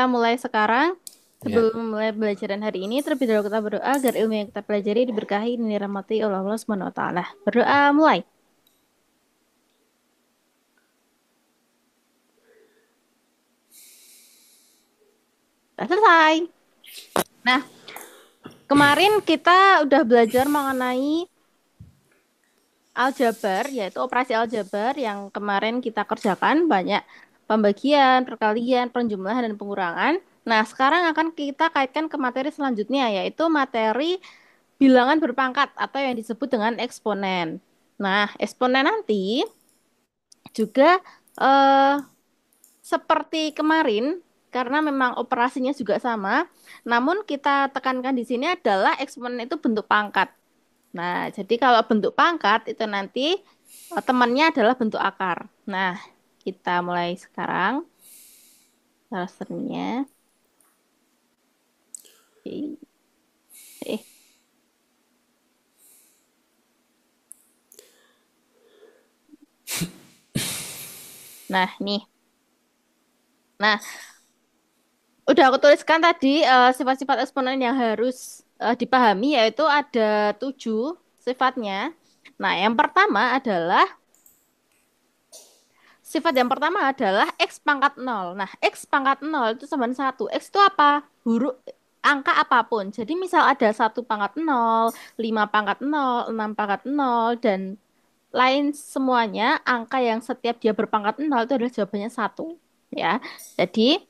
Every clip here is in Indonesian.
kita mulai sekarang. Ya. Sebelum memulai pelajaran hari ini, terlebih dahulu kita berdoa agar ilmu yang kita pelajari diberkahi dan dirahmati oleh Allah Subhanahu wa taala. Berdoa mulai. Sudah selesai. Nah, kemarin kita udah belajar mengenai aljabar, yaitu operasi aljabar yang kemarin kita kerjakan banyak pembagian, perkalian, penjumlahan, dan pengurangan. Nah, sekarang akan kita kaitkan ke materi selanjutnya, yaitu materi bilangan berpangkat atau yang disebut dengan eksponen. Nah, eksponen nanti juga eh, seperti kemarin, karena memang operasinya juga sama, namun kita tekankan di sini adalah eksponen itu bentuk pangkat. Nah, jadi kalau bentuk pangkat itu nanti temannya adalah bentuk akar. Nah, kita mulai sekarang rasternya. Oke. Eh, nah, nih. Nah, udah aku tuliskan tadi sifat-sifat eksponen yang harus dipahami yaitu ada 7 sifatnya. Nah, yang pertama adalah sifat yang pertama adalah X pangkat nol. Nah, X pangkat nol itu sama dengan 1. X itu apa? Huruf angka apapun. Jadi misal ada 1 pangkat 0, 5 pangkat 0, 6 pangkat 0, dan lain semuanya angka yang setiap dia berpangkat 0 itu adalah jawabannya 1. Ya, jadi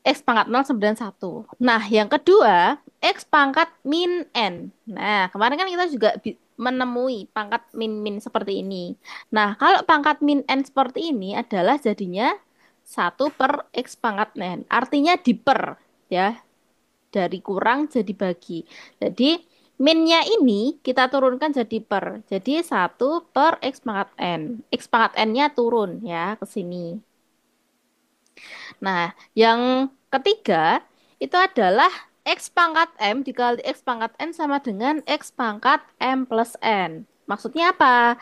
X pangkat 0 sama dengan 1. Nah, yang kedua, X pangkat min N. Nah, kemarin kan kita juga menemui pangkat min-min seperti ini. Nah, kalau pangkat min N seperti ini adalah jadinya 1/X pangkat N. Artinya diper, ya. Dari kurang jadi bagi. Jadi, minnya ini kita turunkan jadi per. Jadi 1/X pangkat N. X pangkat N-nya turun ya ke sini. Nah, yang ketiga itu adalah X pangkat M dikali X pangkat N sama dengan X pangkat M plus N. Maksudnya apa?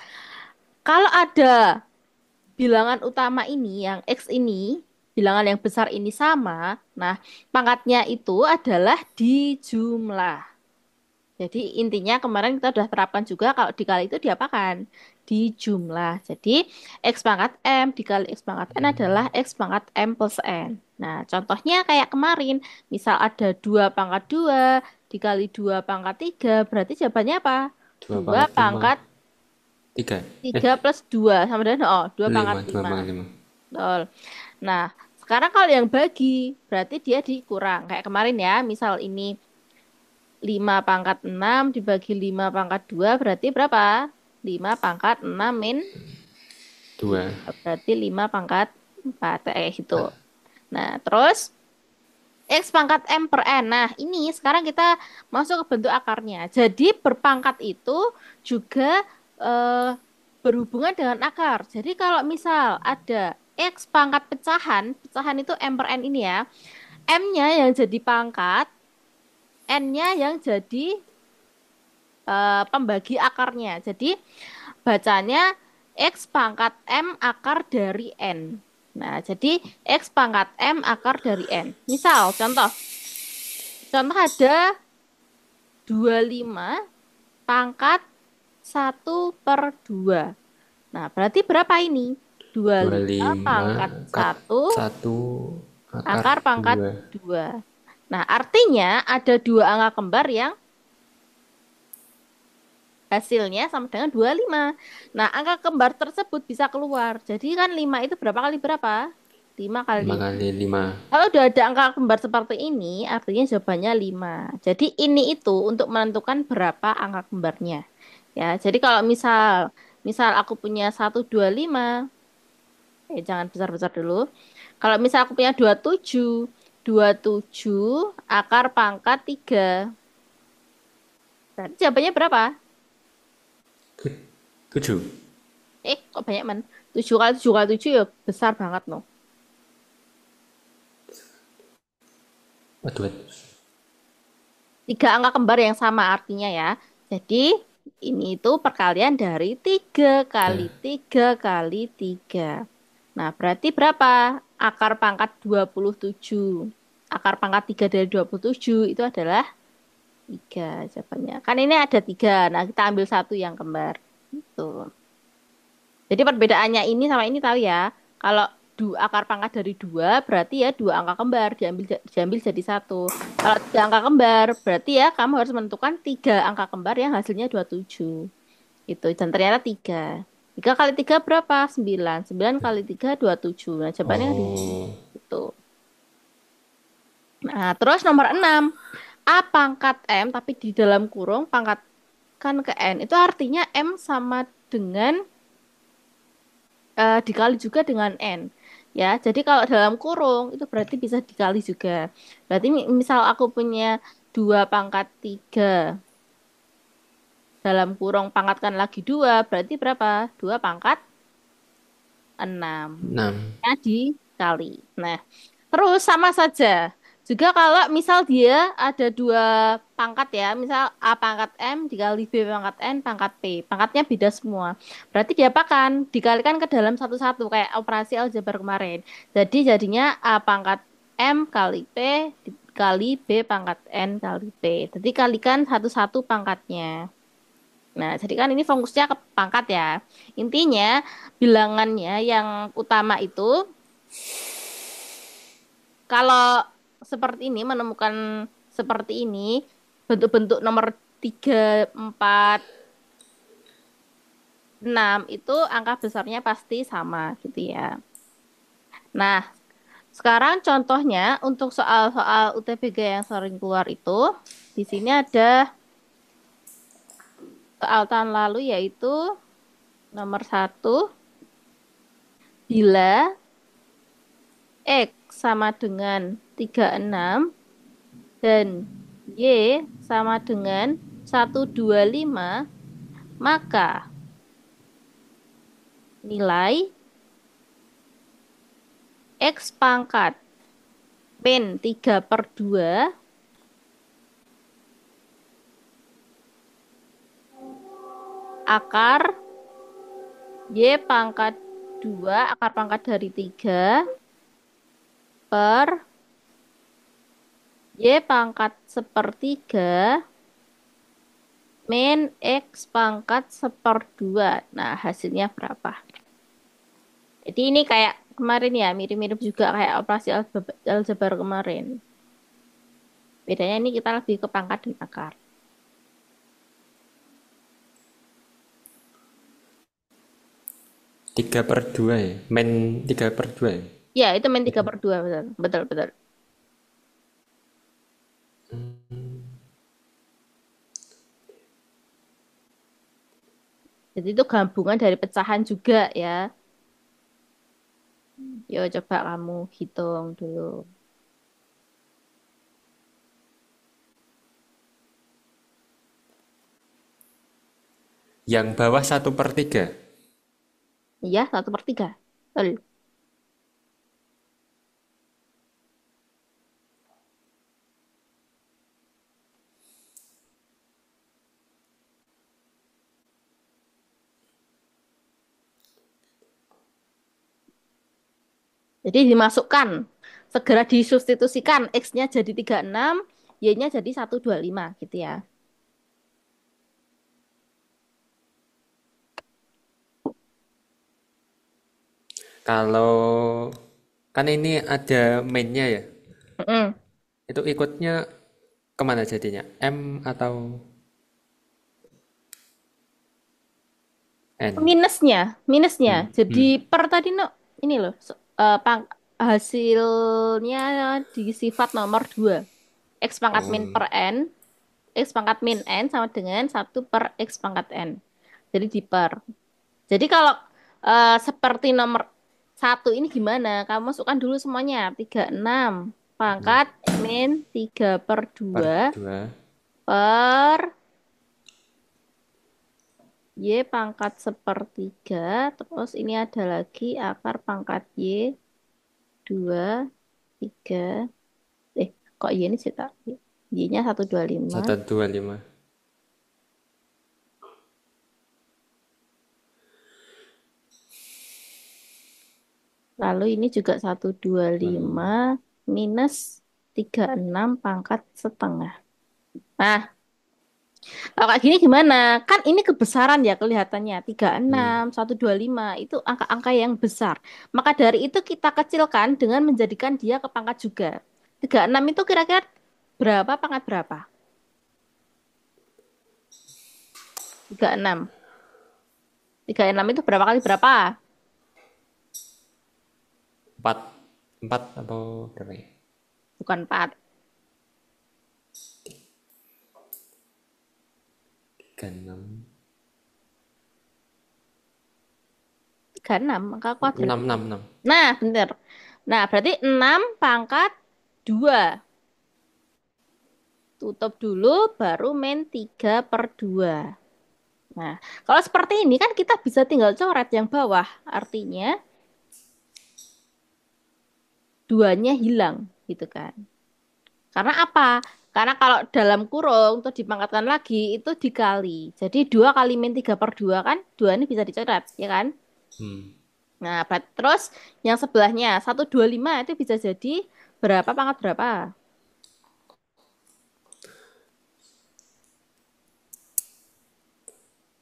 Kalau ada bilangan utama ini, yang X ini, bilangan yang besar ini sama, nah pangkatnya itu adalah dijumlah. Jadi intinya kemarin kita sudah terapkan juga kalau dikali itu diapakan? Dijumlah. Jadi X pangkat M dikali X pangkat N adalah X pangkat M plus N. Nah, contohnya kayak kemarin, misal ada 2 pangkat 2 dikali 2 pangkat 3, berarti jawabannya apa? Dua Dua pangkat lima. pangkat Tiga. 3 plus 2 sama dengan, oh, 2 pangkat Lima. Dua 5. pangkat lima. Betul. Nah, sekarang kalau yang bagi, berarti dia dikurang. Kayak kemarin ya, misal ini 5 pangkat 6 dibagi 5 pangkat 2 berarti berapa? 5 pangkat 6 min Dua. berarti 5 pangkat 4 gitu. Nah, terus X pangkat M per N. Nah, ini sekarang kita masuk ke bentuk akarnya. Jadi berpangkat itu juga eh, berhubungan dengan akar. Jadi kalau misal ada X pangkat pecahan, pecahan itu M per N ini ya. M-nya yang jadi pangkat, N-nya yang jadi pembagi akarnya. Jadi bacanya X pangkat M akar dari N. Nah, jadi X pangkat M akar dari N. Misal, contoh ada 25 pangkat 1/2. Nah, berarti berapa ini? dua puluh Dua lima lima. pangkat Kat satu satu. Akar akar pangkat dua. 2. Nah, artinya ada dua angka kembar yang hasilnya sama dengan 25. Nah, angka kembar tersebut bisa keluar. Jadi kan 5 itu berapa kali berapa? 5 kali Lima 5. kali lima. Kalau udah ada angka kembar seperti ini, artinya jawabannya 5. Jadi ini itu untuk menentukan berapa angka kembarnya. Ya, jadi kalau misal misal aku punya 125, jangan besar-besar dulu. Kalau misal aku punya 27 akar pangkat 3. Berarti jawabannya berapa? Tujuh. Kok banyak man? 7 kali 7 kali 7 ya besar banget loh. Waduh. Tiga angka kembar yang sama artinya ya. Jadi ini itu perkalian dari 3 kali Tiga. 3 kali 3. Nah, berarti berapa? akar pangkat 27. Akar pangkat 3 dari 27 itu adalah 3 jawabannya. Kan ini ada 3. Nah, kita ambil satu yang kembar. Gitu. Jadi perbedaannya ini sama ini tahu ya. Kalau akar pangkat dari 2 berarti ya dua angka kembar diambil jadi satu. Kalau tiga angka kembar berarti ya kamu harus menentukan tiga angka kembar yang hasilnya 27. Itu dan ternyata 3. 3 kali 3 berapa? 9. 9 kali 3 27. Nah, jawabannya di Oh, situ. Nah, terus nomor 6. A pangkat M tapi di dalam kurung pangkatkan ke N. Itu artinya M sama dengan dikali juga dengan N. Ya, jadi kalau dalam kurung itu berarti bisa dikali juga. Berarti misal aku punya 2 pangkat 3 dalam kurung pangkatkan lagi 2 berarti berapa? 2 pangkat 6. 6. Ya, dikali. Nah, terus sama saja. Juga kalau misal dia ada 2 pangkat ya, misal A pangkat M dikali B pangkat N pangkat P. Pangkatnya beda semua. Berarti diapakan? Dikalikan ke dalam satu-satu kayak operasi aljabar kemarin. Jadi jadinya A pangkat M kali P dikali B pangkat N kali P. Jadi kalikan satu-satu pangkatnya. Nah, jadi kan ini fokusnya ke pangkat ya. Intinya bilangannya yang utama itu kalau seperti ini menemukan seperti ini bentuk-bentuk nomor 3, 4, 6 itu angka besarnya pasti sama gitu ya. Nah, sekarang contohnya untuk soal-soal UTBK yang sering keluar itu di sini ada soal tahun lalu yaitu nomor 1 bila X sama dengan 36 dan Y sama dengan 125, maka nilai X pangkat min 3/2 akar Y pangkat 2, akar pangkat dari 3 per Y pangkat 1/3 min X pangkat 1/2. Nah, hasilnya berapa? Jadi ini kayak kemarin ya, mirip-mirip juga kayak operasi aljabar kemarin. Bedanya ini kita lebih ke pangkat dan akar. 3/2 ya? Men 3/2 ya? Ya, itu min 3/2, betul. Betul, betul. Jadi itu gabungan dari pecahan juga ya. Yo, coba kamu hitung dulu. Yang bawah 1/3. Iya, 1/3. Betul. Jadi dimasukkan. Segera disubstitusikan. X-nya jadi 36, Y-nya jadi 125 gitu ya. Kalau kan ini ada mainnya ya. Mm-mm. Itu ikutnya kemana jadinya? M atau N? Minusnya, minusnya. Hmm. Jadi Hmm. per tadi no, ini loh, hasilnya di sifat nomor 2. X pangkat min Oh. per N, X pangkat min N sama dengan 1/X pangkat N. Jadi di per. Jadi kalau seperti nomor 1 ini gimana? Kamu masukkan dulu semuanya. 36 pangkat min 3/2 Per 2. per Y pangkat 1/3. Terus ini ada lagi akar pangkat Y 2, 3. Kok Y ini cetak? Y-nya 125. 125. Lalu ini juga 125 Hmm. minus 36 pangkat setengah. Nah, kalau kayak gini gimana? Kan ini kebesaran ya kelihatannya. 36, Hmm. 125 itu angka-angka yang besar. Maka dari itu kita kecilkan dengan menjadikan dia ke pangkat juga. 36 itu kira-kira berapa pangkat berapa? 36. 36 itu berapa kali berapa? Empat. Empat atau berapa ya? Bukan 4. 36. 36 angka kuadrat. 6, 6, 6. Nah, bener. Nah, berarti 6 pangkat 2. Tutup dulu, baru main 3/2. Nah, kalau seperti ini kan kita bisa tinggal coret yang bawah. Artinya duanya hilang gitu kan. Karena apa? Karena kalau dalam kurung terus dipangkatkan lagi itu dikali. Jadi 2 kali min 3/2 kan 2 ini bisa dicoret ya kan? Hmm. Nah, terus yang sebelahnya 125 itu bisa jadi berapa pangkat berapa?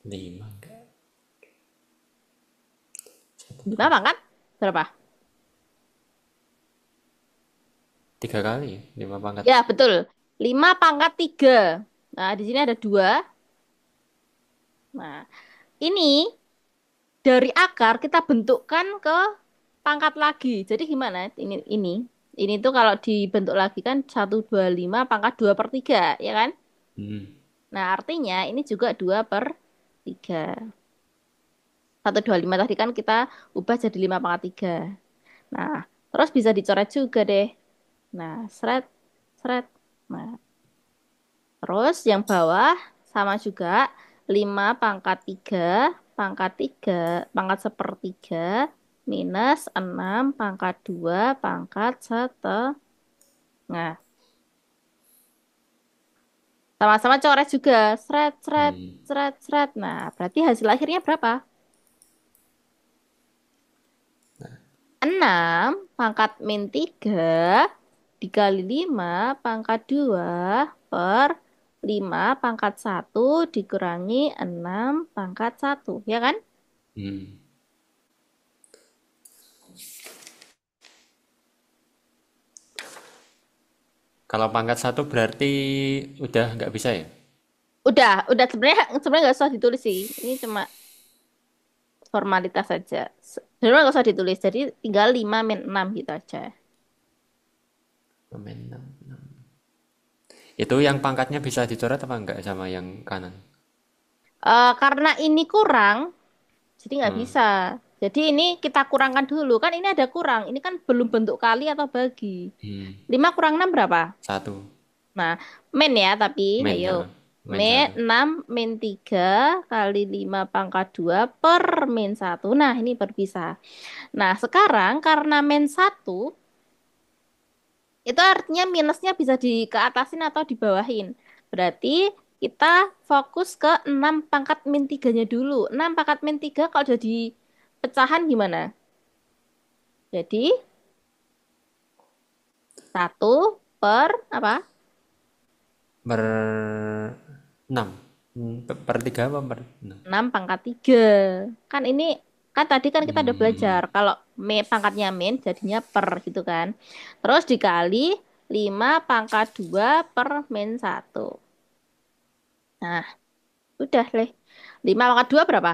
5 enggak. 5 pangkat berapa? 3 kali ya? 5 pangkat. Ya, betul. 5 pangkat 3. Nah, di sini ada 2. Nah, ini dari akar kita bentukkan ke pangkat lagi. Jadi gimana? Ini tuh kalau dibentuk lagi kan 125 pangkat 2/3, ya kan? Hmm. Nah, artinya ini juga 2/3. 125 tadi kan kita ubah jadi 5 pangkat 3. Nah, terus bisa dicoret juga deh. Nah, seret, seret. Nah, terus yang bawah sama juga 5 pangkat 3 pangkat 3 pangkat sepertiga minus 6 pangkat 2 pangkat setengah. Sama-sama coret juga. Seret, seret, Hmm. seret, seret. Nah, berarti hasil akhirnya berapa? 6 pangkat min 3 dikali 5 pangkat 2 per 5 pangkat 1 dikurangi 6 pangkat 1. Ya kan? Hmm. Kalau pangkat satu berarti udah nggak bisa ya? Udah sebenarnya nggak usah ditulis sih. Ini cuma formalitas saja. Sebenarnya nggak usah ditulis. Jadi tinggal 5 min 6 gitu aja. Pemain 6. Itu yang pangkatnya bisa dicoret apa enggak sama yang kanan? Karena ini kurang, jadi nggak Hmm. bisa. Jadi ini kita kurangkan dulu. Kan ini ada kurang. Ini kan belum bentuk kali atau bagi. Hmm. 5 kurang 6 berapa? Satu. Nah, min ya tapi. Main, Ayo. ha. Main Min satu. 6 min 3 kali 5 pangkat 2 per min 1. Nah, ini berpisah. Nah, sekarang karena min 1, itu artinya minusnya bisa di ke atasin atau dibawahin. Berarti kita fokus ke 6 pangkat min 3-nya dulu. 6 pangkat min 3 kalau jadi pecahan gimana? Jadi 1/apa? Per 6. Per 3 apa per 6? 6 pangkat 3. Kan ini kan tadi kan kita udah Hmm. belajar kalau pangkatnya min jadinya per gitu kan. Terus dikali 5 pangkat 2 per min 1. Nah, udah deh. 5 pangkat 2 berapa?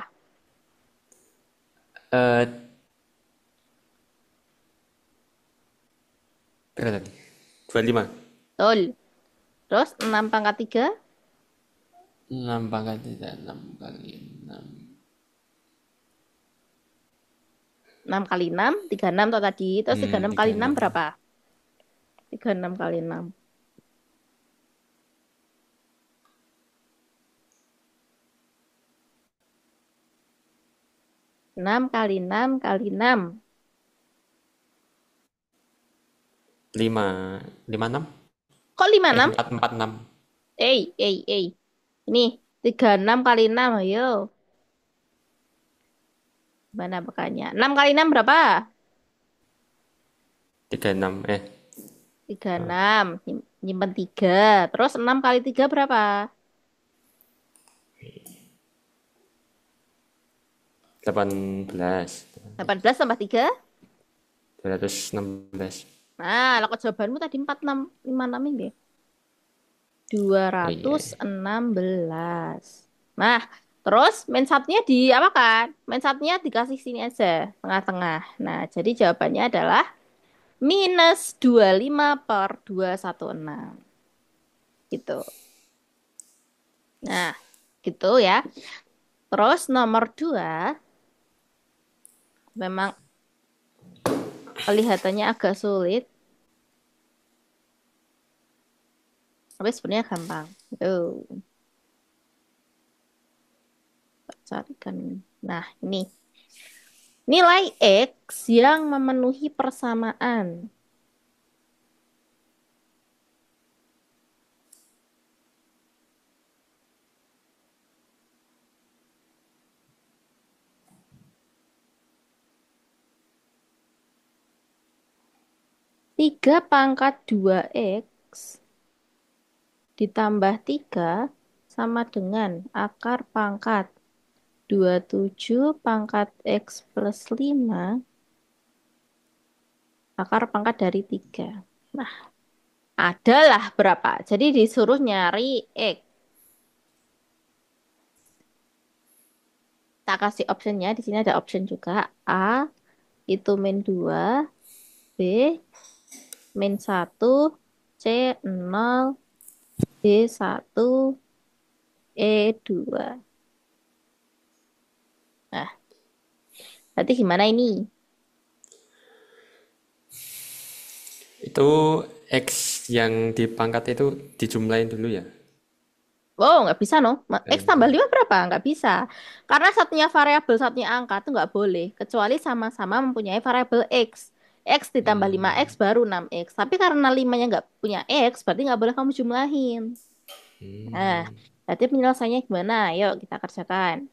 Eh, berapa tadi? 25. Betul. Terus 6 pangkat 3, 6 pangkat tidak 6 kali 6. 6 kali 6, 36 tuh tadi. Terus 36 kali 6 36. berapa? 36 kali 6. 6 kali 6 kali 6. 5. 56? Kok 56? 4, 4, 6. Eh. Ini 36 kali 6, ayo. Mana makanya? 6 kali 6 berapa? 36. 36. Nyimpen 3. Terus 6 kali 3 berapa? 18. 18 tambah 3. 216. Nah, lakukan jawabanmu tadi 46. 56 ini. Oh iya. 216. Nah, terus main satunya di apa kan? Main satunya dikasih sini aja, tengah-tengah. Nah, jadi jawabannya adalah -25/216. Gitu. Nah, gitu ya. Terus nomor 2, memang kelihatannya agak sulit, tapi sebenarnya gampang. Tuh, carikan. Nah, ini. Nilai X yang memenuhi persamaan. 3 pangkat 2X ditambah 3 sama dengan akar pangkat 27 pangkat X plus 5 akar pangkat dari 3. Nah, adalah berapa? Jadi disuruh nyari X. Tak kasih optionnya. Di sini ada option juga. A itu -2, B -1, C 0, D 1, E 2. Nah, berarti gimana ini? Itu X yang dipangkat itu dijumlahin dulu ya? Oh, nggak bisa, no. X tambah Enggak. 5 berapa? Nggak bisa. Karena satunya variabel, satunya angka itu nggak boleh. Kecuali sama-sama mempunyai variabel X. X ditambah 5X baru 6X. Tapi karena 5-nya nggak punya X, berarti nggak boleh kamu jumlahin. Nah, berarti penyelesaiannya gimana? Yuk kita kerjakan.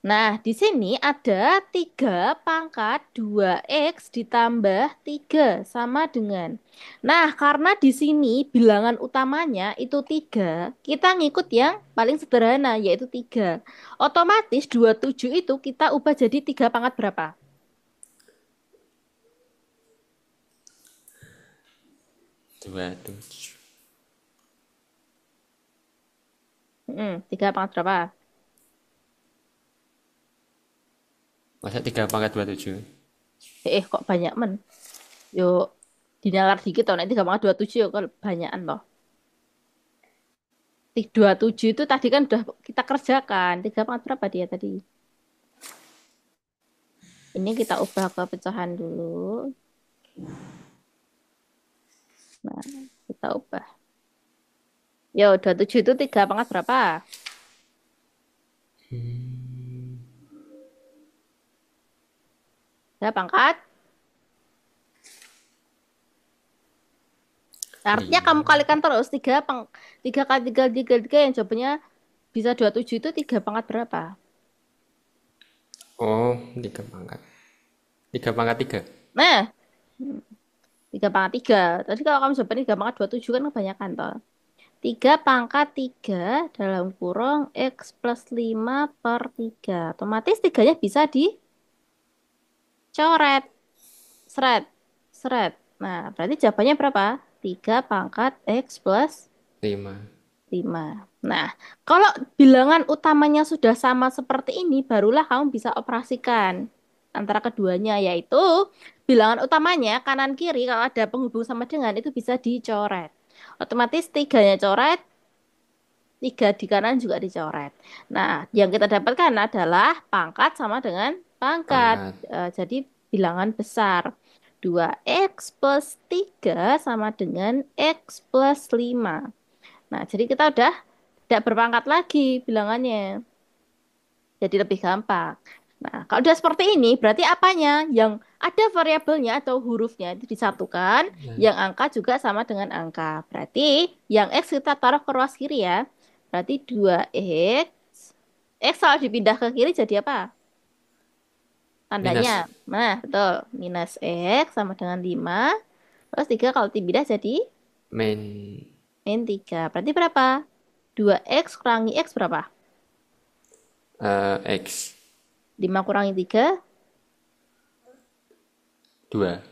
Nah, di sini ada 3 pangkat 2X ditambah 3 sama dengan. Nah, karena di sini bilangan utamanya itu 3, kita ngikut yang paling sederhana yaitu 3. Otomatis 27 itu kita ubah jadi 3 pangkat berapa? 27. 3 pangkat berapa? Masa 3 pangkat 27? Kok banyak men? Yuk, dinalar dikit toh, nanti 3 pangkat 27 yuk, kok banyakan toh. 27 itu tadi kan udah kita kerjakan. 3 pangkat berapa dia tadi? Ini kita ubah ke pecahan dulu. Nah, kita ubah. Yo, 27 itu 3 pangkat berapa? 3 pangkat. Artinya kamu 5. kalikan terus 3 kali 3 kali 3 kali 3 yang jawabannya bisa 27 itu 3 pangkat berapa? Oh, 3 pangkat. 3 pangkat 3. Nah, 3 pangkat 3. Tadi kalau kamu jawabannya 3 pangkat 27 kan kebanyakan toh. 3 pangkat 3 dalam kurung X plus 5 per 3. Otomatis 3-nya bisa dicoret. Seret. Seret. Nah, berarti jawabannya berapa? 3 pangkat X plus 5. 5. Nah, kalau bilangan utamanya sudah sama seperti ini, barulah kamu bisa operasikan antara keduanya, yaitu bilangan utamanya kanan kiri kalau ada penghubung sama dengan itu bisa dicoret. Otomatis 3-nya coret, 3 di kanan juga dicoret. Nah, yang kita dapatkan adalah pangkat sama dengan pangkat. Pangkat. Jadi bilangan besar. 2X plus 3 sama dengan X plus 5. Nah, jadi kita udah tidak berpangkat lagi bilangannya. Jadi lebih gampang. Nah, kalau udah seperti ini, berarti apanya? Yang ada variabelnya atau hurufnya itu disatukan, yang angka juga sama dengan angka. Berarti yang X kita taruh ke ruas kiri ya. Berarti 2X. X kalau dipindah ke kiri jadi apa? Tandanya. Minus Nah, betul. Minus X sama dengan 5. Terus 3 kalau pindah jadi min min 3. Berarti berapa? 2X kurangi X berapa? X 5 kurangi 3. 2.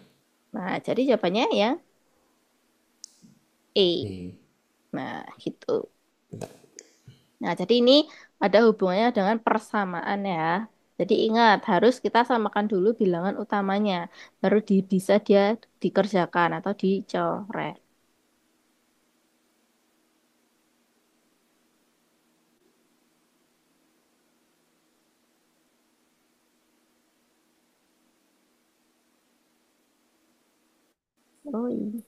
Nah, jadi jawabannya yang E. Hmm, Nah, gitu. Nah, jadi ini ada hubungannya dengan persamaan ya. Jadi ingat, harus kita samakan dulu bilangan utamanya. Baru bisa dia dikerjakan atau dicoret. Oh iya.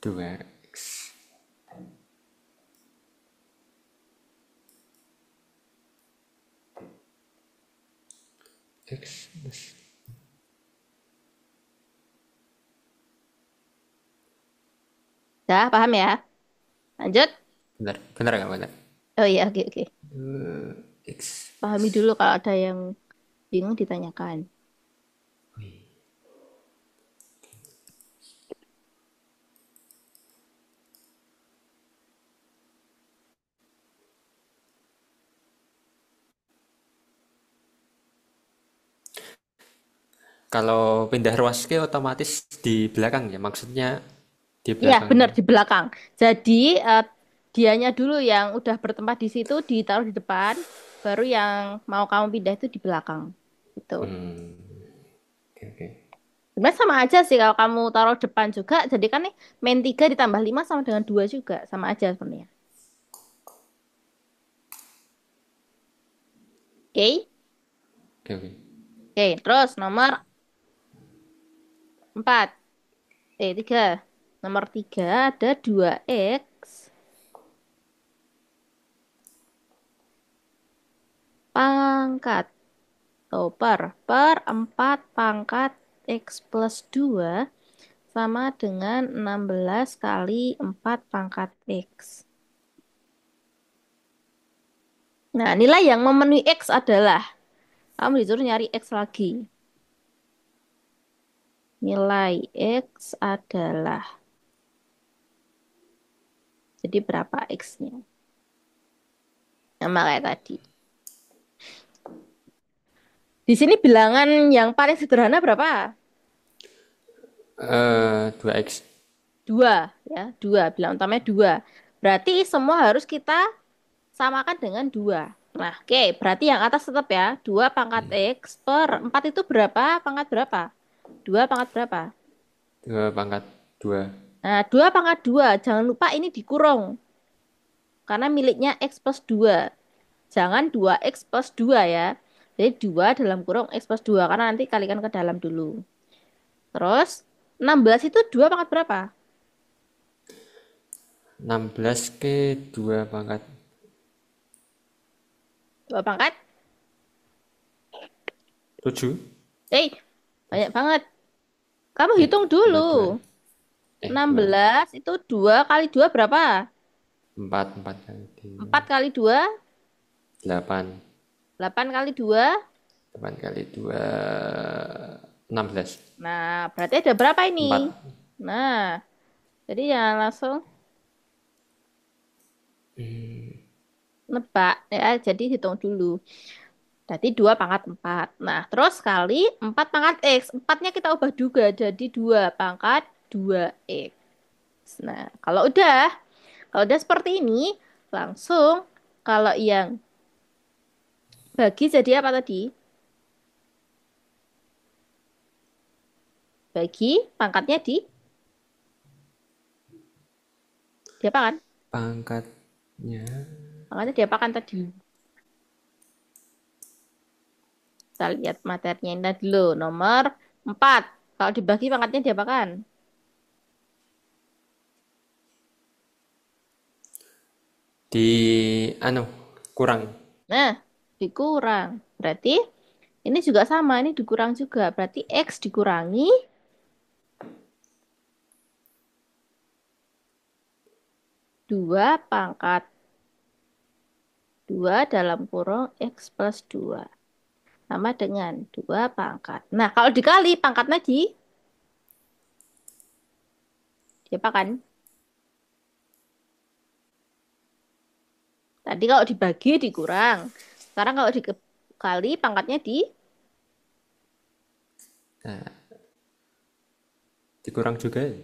2X X plus. Dah, paham ya? Lanjut. Benar, benar nggak benar? Oh iya, oke, oke. X Pahami dulu kalau ada yang bingung ditanyakan. kalau pindah ruas ke otomatis di belakang ya, maksudnya di Iya, belakang. benar di belakang. Jadi dianya dulu yang udah bertempat di situ ditaruh di depan, baru yang mau kamu pindah itu di belakang. Gitu. Oke, oke. Sebenarnya sama aja sih kalau kamu taruh depan juga. Jadi kan nih main 3 ditambah 5 sama dengan 2 juga. Sama aja sebenarnya. Oke. Oke, oke. Oke, terus nomor 4. 3. Nomor 3 ada 2X pangkat. Oh, per 4 pangkat X plus 2 sama dengan 16 kali 4 pangkat X. Nah, nilai yang memenuhi X adalah, kamu disuruh nyari X lagi. Nilai X adalah, jadi berapa X-nya? Sama kayak tadi. Di sini bilangan yang paling sederhana berapa? 2X. Dua, ya. Dua, bilangan utamanya dua. Berarti semua harus kita samakan dengan dua. Nah, oke. Berarti yang atas tetap ya. 2 pangkat X per 4 itu berapa? Pangkat berapa? 2 pangkat berapa? 2 pangkat 2. Nah, 2 pangkat 2. Jangan lupa ini dikurung. Karena miliknya X plus 2. Jangan 2X plus 2 ya. Jadi 2 dalam kurung X plus 2. Karena nanti kalikan ke dalam dulu. Terus, 16 itu 2 pangkat berapa? 16 ke 2 pangkat 2 pangkat? 7. Eh, banyak banget. Kamu Eh, hitung dulu. enggak 2. 2. 16 itu 2 kali 2 berapa? 4 kali 4 kali 2, 8. 8 kali 2. 8 kali 2 16. Nah, berarti ada berapa ini? 4. Nah, jadi jangan langsung nebak ya. Jadi hitung dulu. Berarti 2 pangkat 4. Nah, terus kali 4 pangkat X. 4-nya kita ubah juga jadi 2 pangkat 2X. Nah, kalau udah seperti ini, langsung kalau yang bagi jadi apa tadi? Bagi pangkatnya diapakan? Pangkatnya Pangkatnya diapakan tadi? Kita lihat materinya ini dulu. Nomor 4. Kalau dibagi pangkatnya diapakan? di anu kurang. Nah, dikurang. Berarti ini juga sama, ini dikurang juga. Berarti X dikurangi 2 pangkat 2 dalam kurung X plus 2. Sama dengan 2 pangkat. Nah, kalau dikali pangkatnya diapakan? Tadi kalau dibagi dikurang. Sekarang kalau dikali pangkatnya Nah, dikurang juga ya?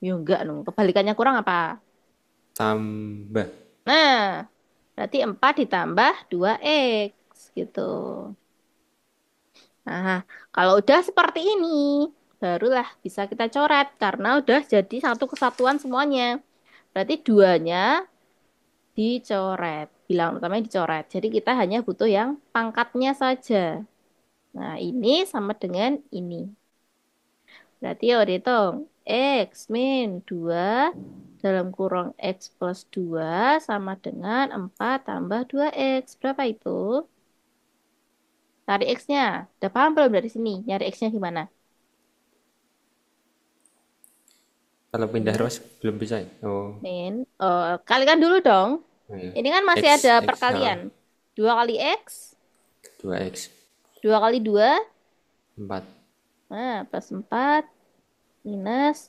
ya enggak dong. Kebalikannya kurang apa? Tambah. Nah, berarti 4 ditambah 2X gitu. Nah, kalau udah seperti ini, barulah bisa kita coret karena udah jadi satu kesatuan semuanya. Berarti duanya dicoret. Bilang utamanya dicoret. Jadi kita hanya butuh yang pangkatnya saja. Nah, ini sama dengan ini. Berarti ya udah hitung. X min 2 dalam kurung X plus 2 sama dengan 4 tambah 2X. Berapa itu? Cari X-nya. Udah paham belum dari sini? Nyari X-nya gimana? Kalau pindah Min, rows belum bisa ya? Oh, kalikan dulu dong. oh iya. Ini kan masih ada X, X, perkalian. 2 kali X, 2X, 2 kali 2, 4. nah, plus 4, minus,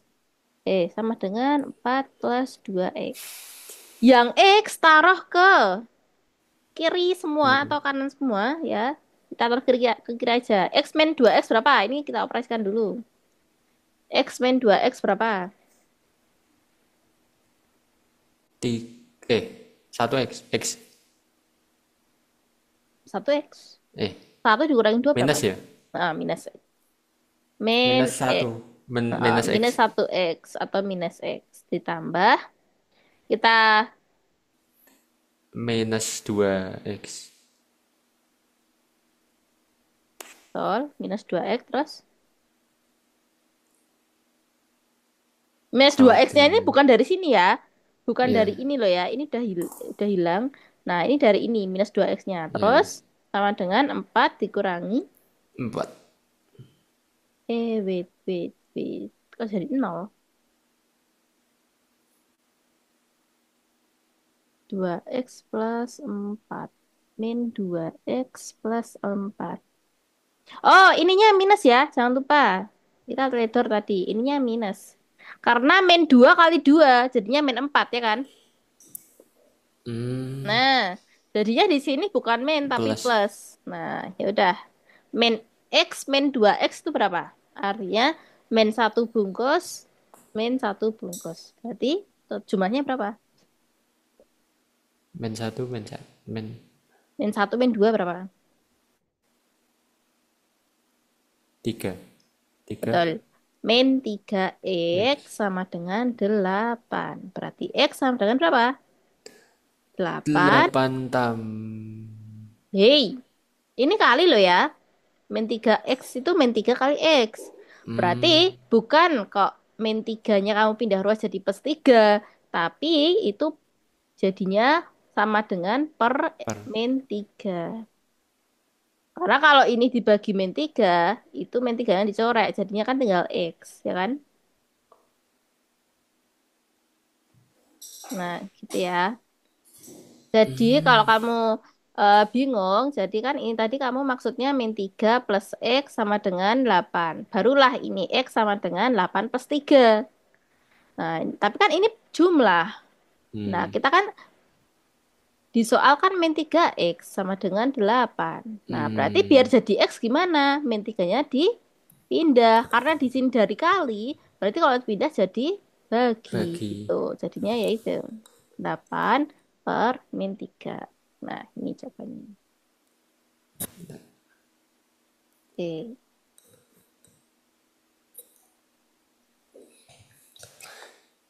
sama dengan 4 plus 2X. Yang X taruh ke kiri semua atau kanan semua ya. Kita taruh ke kiri aja. X min 2X berapa? Ini kita operasikan dulu. X min 2X berapa? 1X, X, 1X. eh, 1 dikurangi 2 berapa? minus ya? Nah, minus X. Min Minus X. 1, minus Minus X. 1X atau minus X. Ditambah. Kita Minus 2X. minus 2X terus. Minus Sama 2X-nya ini dengan, bukan dari sini ya. Bukan dari iya, ini loh ya. Ini udah hilang. Nah, ini dari ini minus 2X-nya. iya, Terus sama dengan 4 dikurangi. 4. Wait. Kok jadi 0? 2X plus 4. Min 2X plus 4. Oh, ininya minus ya. Jangan lupa. Kita teledor tadi. Ininya minus. Karena min 2 kali 2. Jadinya min 4 ya kan? Hmm, Nah, jadinya di sini bukan min tapi plus. plus. Nah, ya udah. Min X min 2X itu berapa? Artinya min 1 bungkus min 1 bungkus. Berarti jumlahnya berapa? Min 1, min 1, min Min 1 min 2 berapa? 3. 3 Betul. Min 3X X. sama dengan 8. Berarti X sama dengan berapa? 8. 8 Hei, ini kali loh ya. Min 3X itu min 3 kali X. Berarti hmm, bukan kok min 3-nya kamu pindah ruas jadi plus 3. Tapi itu jadinya sama dengan per per. min 3. Karena kalau ini dibagi min 3, itu min 3-nya dicoret. Jadinya kan tinggal X, ya kan? Nah, gitu ya. Jadi kalau kamu bingung, jadi kan ini tadi kamu maksudnya min 3 plus X sama dengan 8. Barulah ini X sama dengan 8 plus 3. Nah, tapi kan ini jumlah. Nah, Hmm, kita kan disoalkan min 3X sama dengan 8. Nah, berarti biar hmm, jadi X gimana? Min 3-nya dipindah. Karena di sini dari kali, berarti kalau pindah jadi bagi. bagi. Gitu. Jadinya yaitu 8 per min 3. Nah, ini jawabannya. Oke.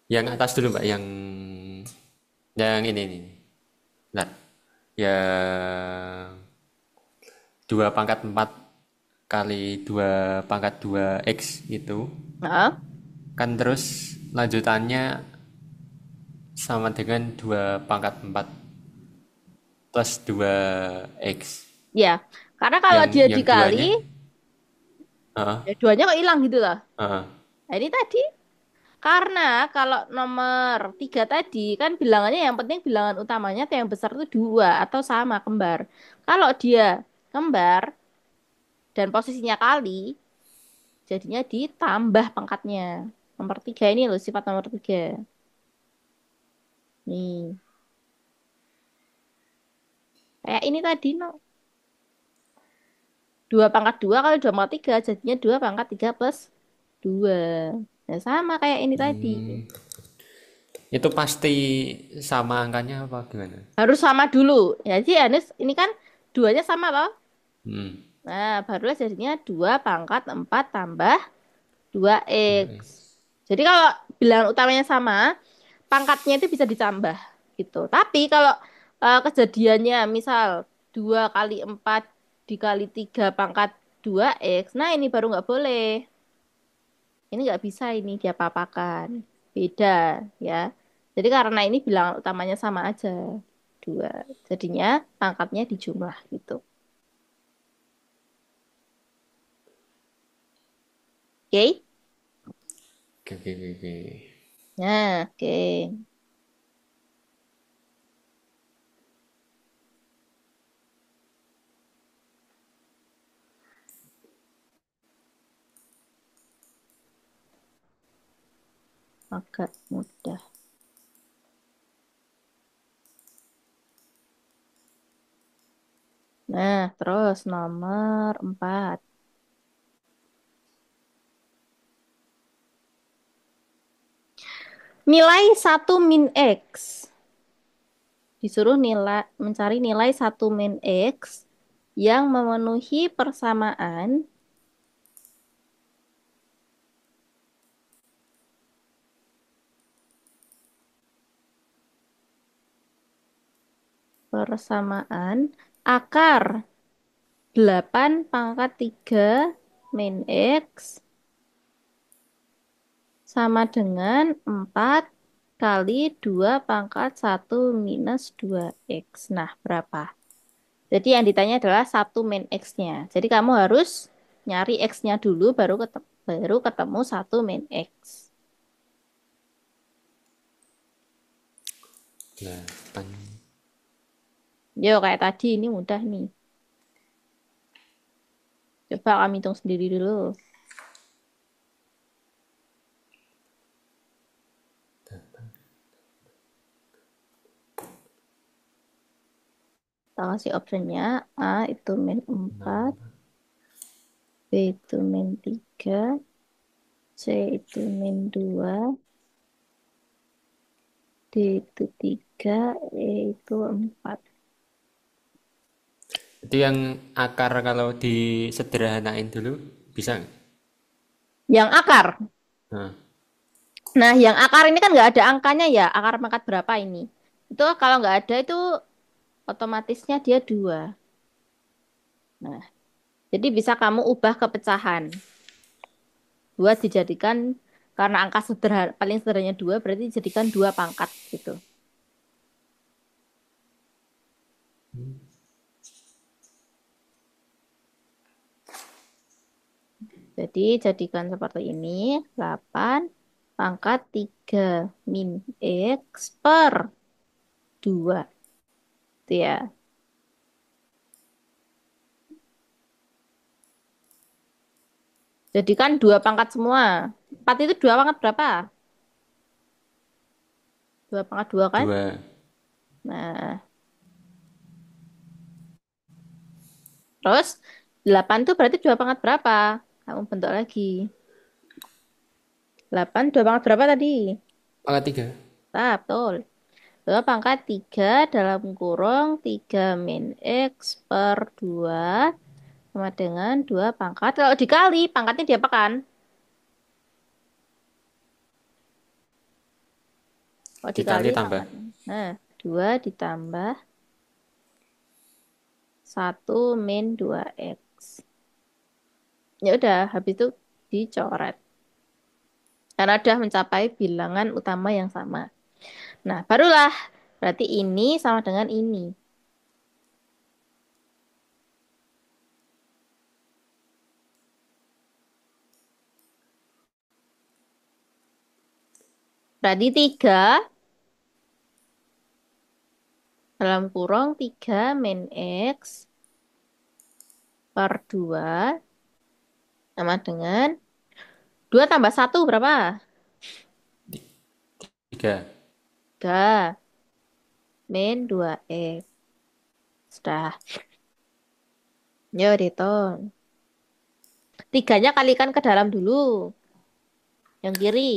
Yang atas dulu Mbak, yang ini. Nah, yang 2 pangkat 4 kali 2 pangkat 2 X itu Nah, kan terus lanjutannya sama dengan 2 pangkat 4 plus 2 X. ya. Karena kalau Yang dia yang dikali, duanya, heeh, ya duanya kok hilang gitu loh. heeh. Nah, ini tadi. Karena kalau nomor 3 tadi kan bilangannya yang penting bilangan utamanya atau yang besar itu dua atau sama kembar. Kalau dia kembar dan posisinya kali, jadinya ditambah pangkatnya. Nomor 3 ini loh sifat nomor 3. Nih, kayak ini tadi no. 2 pangkat 2 kali 2 pangkat 3 jadinya 2 pangkat 3 plus 2. Nah, sama kayak ini tadi. Itu pasti sama angkanya apa gimana? Harus sama dulu. Jadi Anis ini kan duanya sama loh. Hmm. Nah, barulah jadinya 2 pangkat 4 tambah 2x. Jadi kalau bilangan utamanya sama, pangkatnya itu bisa ditambah gitu. Tapi kalau kejadiannya misal 2 kali 4 dikali 3 pangkat 2x, nah ini baru nggak boleh. Ini nggak bisa ini diapa-apakan. Beda ya. Jadi karena ini bilangan utamanya sama aja. 2. Jadinya pangkatnya dijumlah gitu. Oke? Oke, oke, oke, oke. Nah, oke. Agak mudah. Nah, terus nomor 4. Nilai 1 min X. Disuruh mencari nilai 1 min X yang memenuhi persamaan akar 8 pangkat 3 min X sama dengan 4 kali 2 pangkat 1 minus 2X. Nah, berapa? Jadi yang ditanya adalah 1 min X-nya. Jadi kamu harus nyari X-nya dulu baru ketemu 1 min X. 8. Yo, kayak tadi ini mudah nih. Coba kami hitung sendiri dulu. Kita kasih optionnya. A itu min 4, B itu min 3, C itu min 2, D itu 3, E itu 4. Itu yang akar kalau disederhanain dulu bisa nggak? Yang akar. Nah, Nah, yang akar ini kan nggak ada angkanya ya. Akar pangkat berapa ini? Itu kalau nggak ada itu otomatisnya dia 2. Nah, jadi bisa kamu ubah ke pecahan. 2 dijadikan, karena angka sederhana, paling sederhananya 2, berarti dijadikan 2 pangkat gitu. Jadi jadikan seperti ini. 8 pangkat 3 min X per 2. Itu ya. Jadikan 2 pangkat semua. 4 itu 2 pangkat berapa? 2 pangkat 2 kan? 2. Nah, terus 8 itu berarti 2 pangkat berapa? Kamu bentuk lagi. 8 2 pangkat berapa tadi? Pangkat 3. Nah, betul. 2 pangkat 3 dalam kurung 3 min X per 2 sama dengan 2 pangkat. Kalau dikali, pangkatnya diapakan? Kalau dikali Dikali tambah. pangkatnya. Nah, 2 ditambah 1 min 2X. Ya udah, habis itu dicoret. Karena udah mencapai bilangan utama yang sama. Nah, barulah berarti ini sama dengan ini. Berarti 3 dalam kurung 3 min X per 2 sama dengan 2 tambah 1 berapa? 3. 3 min 2X. Sudah. Yuk dihitung. Tiganya kalikan ke dalam dulu. Yang kiri.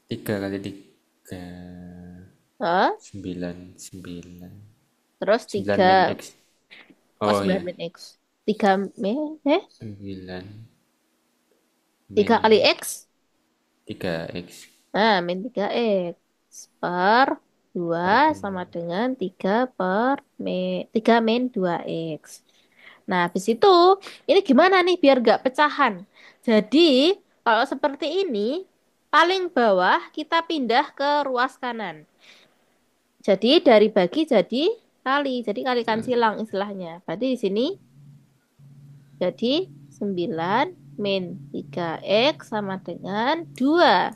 3 kali 3. Hah? 9. 9. Terus 9 min 3. X. Oh, Oh 9 iya. min X. 3 min. 9 3 kali min X. 3X Nah, min 3X. Per 2 per 2. sama dengan 3 per min. 3 min 2X. Nah, habis itu, ini gimana nih biar nggak pecahan? Jadi, kalau seperti ini, paling bawah kita pindah ke ruas kanan. Jadi, dari bagi jadi kali. Jadi, kalikan silang istilahnya. Berarti di sini jadi 9 min 3X sama dengan 2.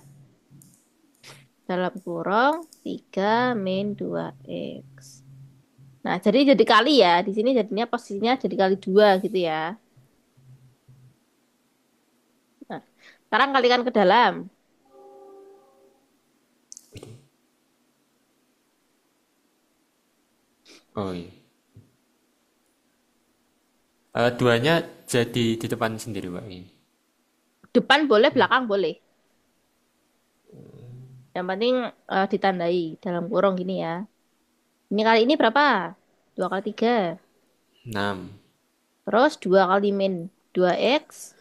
Dalam kurung 3 min 2X. Nah, jadi kali ya. Di sini jadinya posisinya jadi kali 2 gitu ya. Nah, sekarang kalikan ke dalam. Oh iya. Duanya jadi di depan sendiri, Pak. Ini. Depan boleh, belakang boleh. Yang penting ditandai dalam kurung gini ya. Ini kali ini berapa? 2 kali 3. 6. Terus 2 kali min 2X.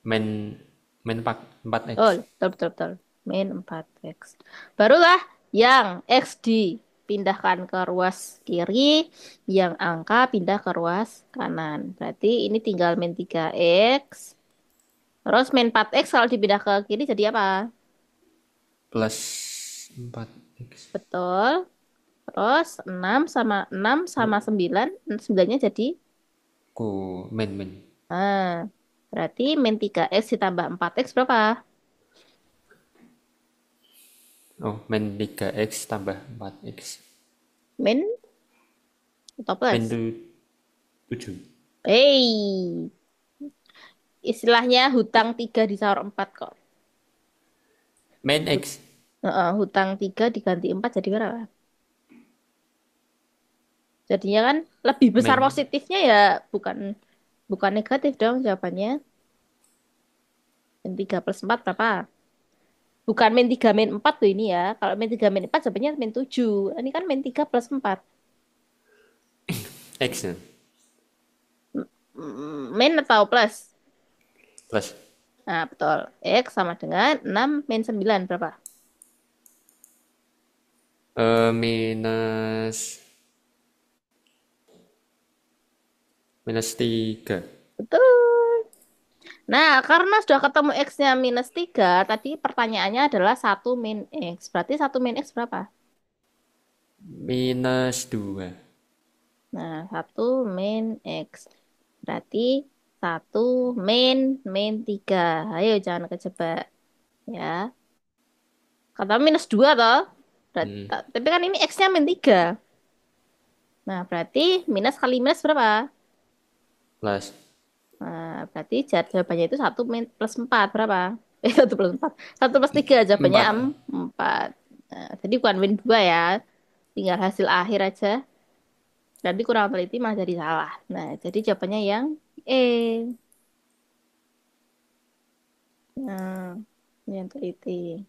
Min min 4X. Oh, betul, betul, betul. Min 4X. Barulah yang X dipindahkan ke ruas kiri, yang angka pindah ke ruas kanan. Berarti ini tinggal min 3X. Terus min 4X kalau dipindah ke kiri jadi apa? Plus 4X. Betul. Terus 6 sama 9. 9-nya jadi. Ku min. Nah, berarti min 3X ditambah 4X berapa? Oh, min 3X tambah 4X. Min atau Min plus? 7. Hey, istilahnya hutang 3 disaur 4 kok. Min Hut- X. hutang 3 diganti 4 jadi berapa? Jadinya kan lebih besar Min. positifnya ya, bukan bukan negatif dong jawabannya. Min 3 plus 4 berapa? Bukan min 3 min 4 tuh ini ya. Kalau min 3 min 4 jawabannya min 7. Ini kan min 3 plus 4. X ya. Min atau plus? Plus. Nah, betul. X sama dengan 6 min 9 berapa? Minus minus 3. Betul. Nah, karena sudah ketemu X-nya minus 3, tadi pertanyaannya adalah 1 min X. Berarti 1 min X berapa? Minus 2. Nah, 1 min X. Berarti 1 min 3. Ayo jangan kejebak. Ya. Kata minus 2 toh. Hmm. Tapi kan ini X-nya min 3. Nah, berarti minus kali minus berapa? Plus Nah, berarti jawabannya itu 1 plus 4. Berapa? 1 plus 4. 1 plus 3. Jawabannya 4. 4. Nah, jadi bukan min 2 ya. Tinggal hasil akhir aja. Nanti kurang teliti malah jadi salah. Nah, jadi jawabannya yang E. Nah, ini yang teliti.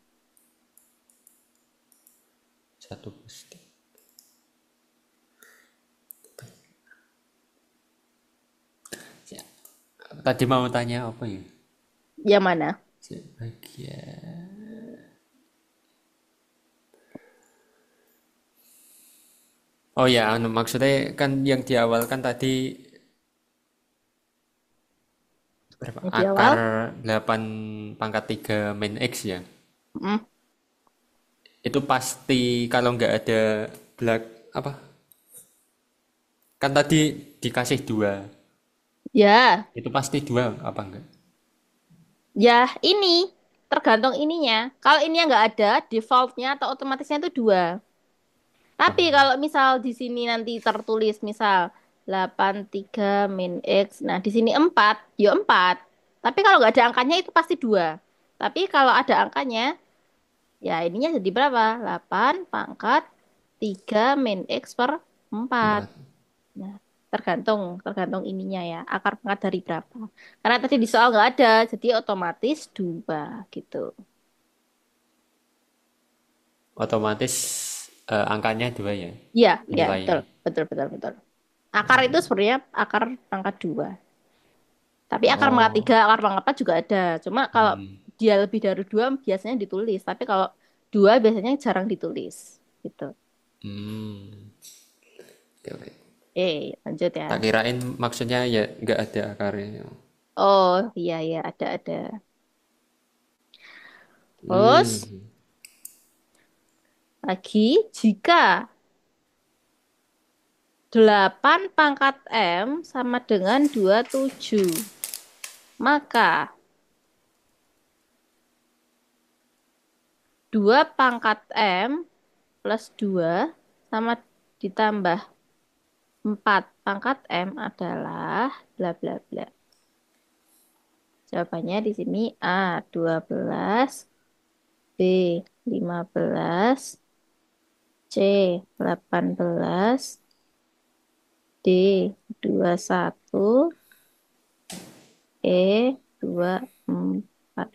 1 plus 3. Ya. Tadi mau tanya apa ya? Yang mana? Bagian. Oh ya, maksudnya kan yang di awal kan tadi berapa? Yang di Akar awal? 8 pangkat 3 min X ya. Mm. Itu pasti kalau nggak ada belak apa? Kan tadi dikasih 2. Ya, Itu pasti 2 apa enggak? Ya, ini tergantung ininya. Kalau ininya nggak ada, defaultnya atau otomatisnya itu 2. Tapi Oh, kalau misal di sini nanti tertulis misal 83 min X. Nah, di sini 4, ya 4. Tapi kalau nggak ada angkanya itu pasti 2. Tapi kalau ada angkanya, ya ininya jadi berapa? 8 pangkat 3 min X per 4. 4. Nah, tergantung tergantung ininya ya. Akar pangkat dari berapa. Karena tadi di soal nggak ada, jadi otomatis 2 gitu. Otomatis angkanya 2 ya, Iya, iya, betul. nilainya. Betul, betul, betul. Akar itu sebenarnya akar pangkat 2. Tapi akar pangkat Oh. 3, akar pangkat 4 juga ada. Cuma kalau Hmm. dia lebih dari 2 biasanya ditulis. Tapi kalau 2 biasanya jarang ditulis. Gitu. Hmm. Oke, oke. Lanjut ya. Tak kirain maksudnya ya nggak ada akarnya. Oh, iya, iya, ada. Terus, Hmm. lagi, jika 8 pangkat M sama dengan 27, maka 2 pangkat M plus 2 sama ditambah 4 pangkat M adalah bla bla bla. Jawabannya di sini A 12, B 15, C 18, D 21, E 24.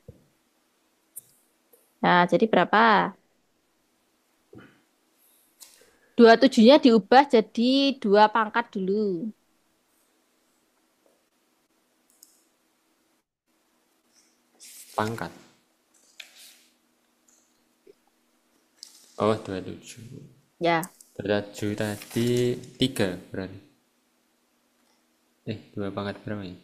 Nah, jadi berapa? 27-nya diubah jadi 2 pangkat dulu. Pangkat. Oh, 27. Ya, 27 tadi 3 berarti. 2 pangkat berapa ya?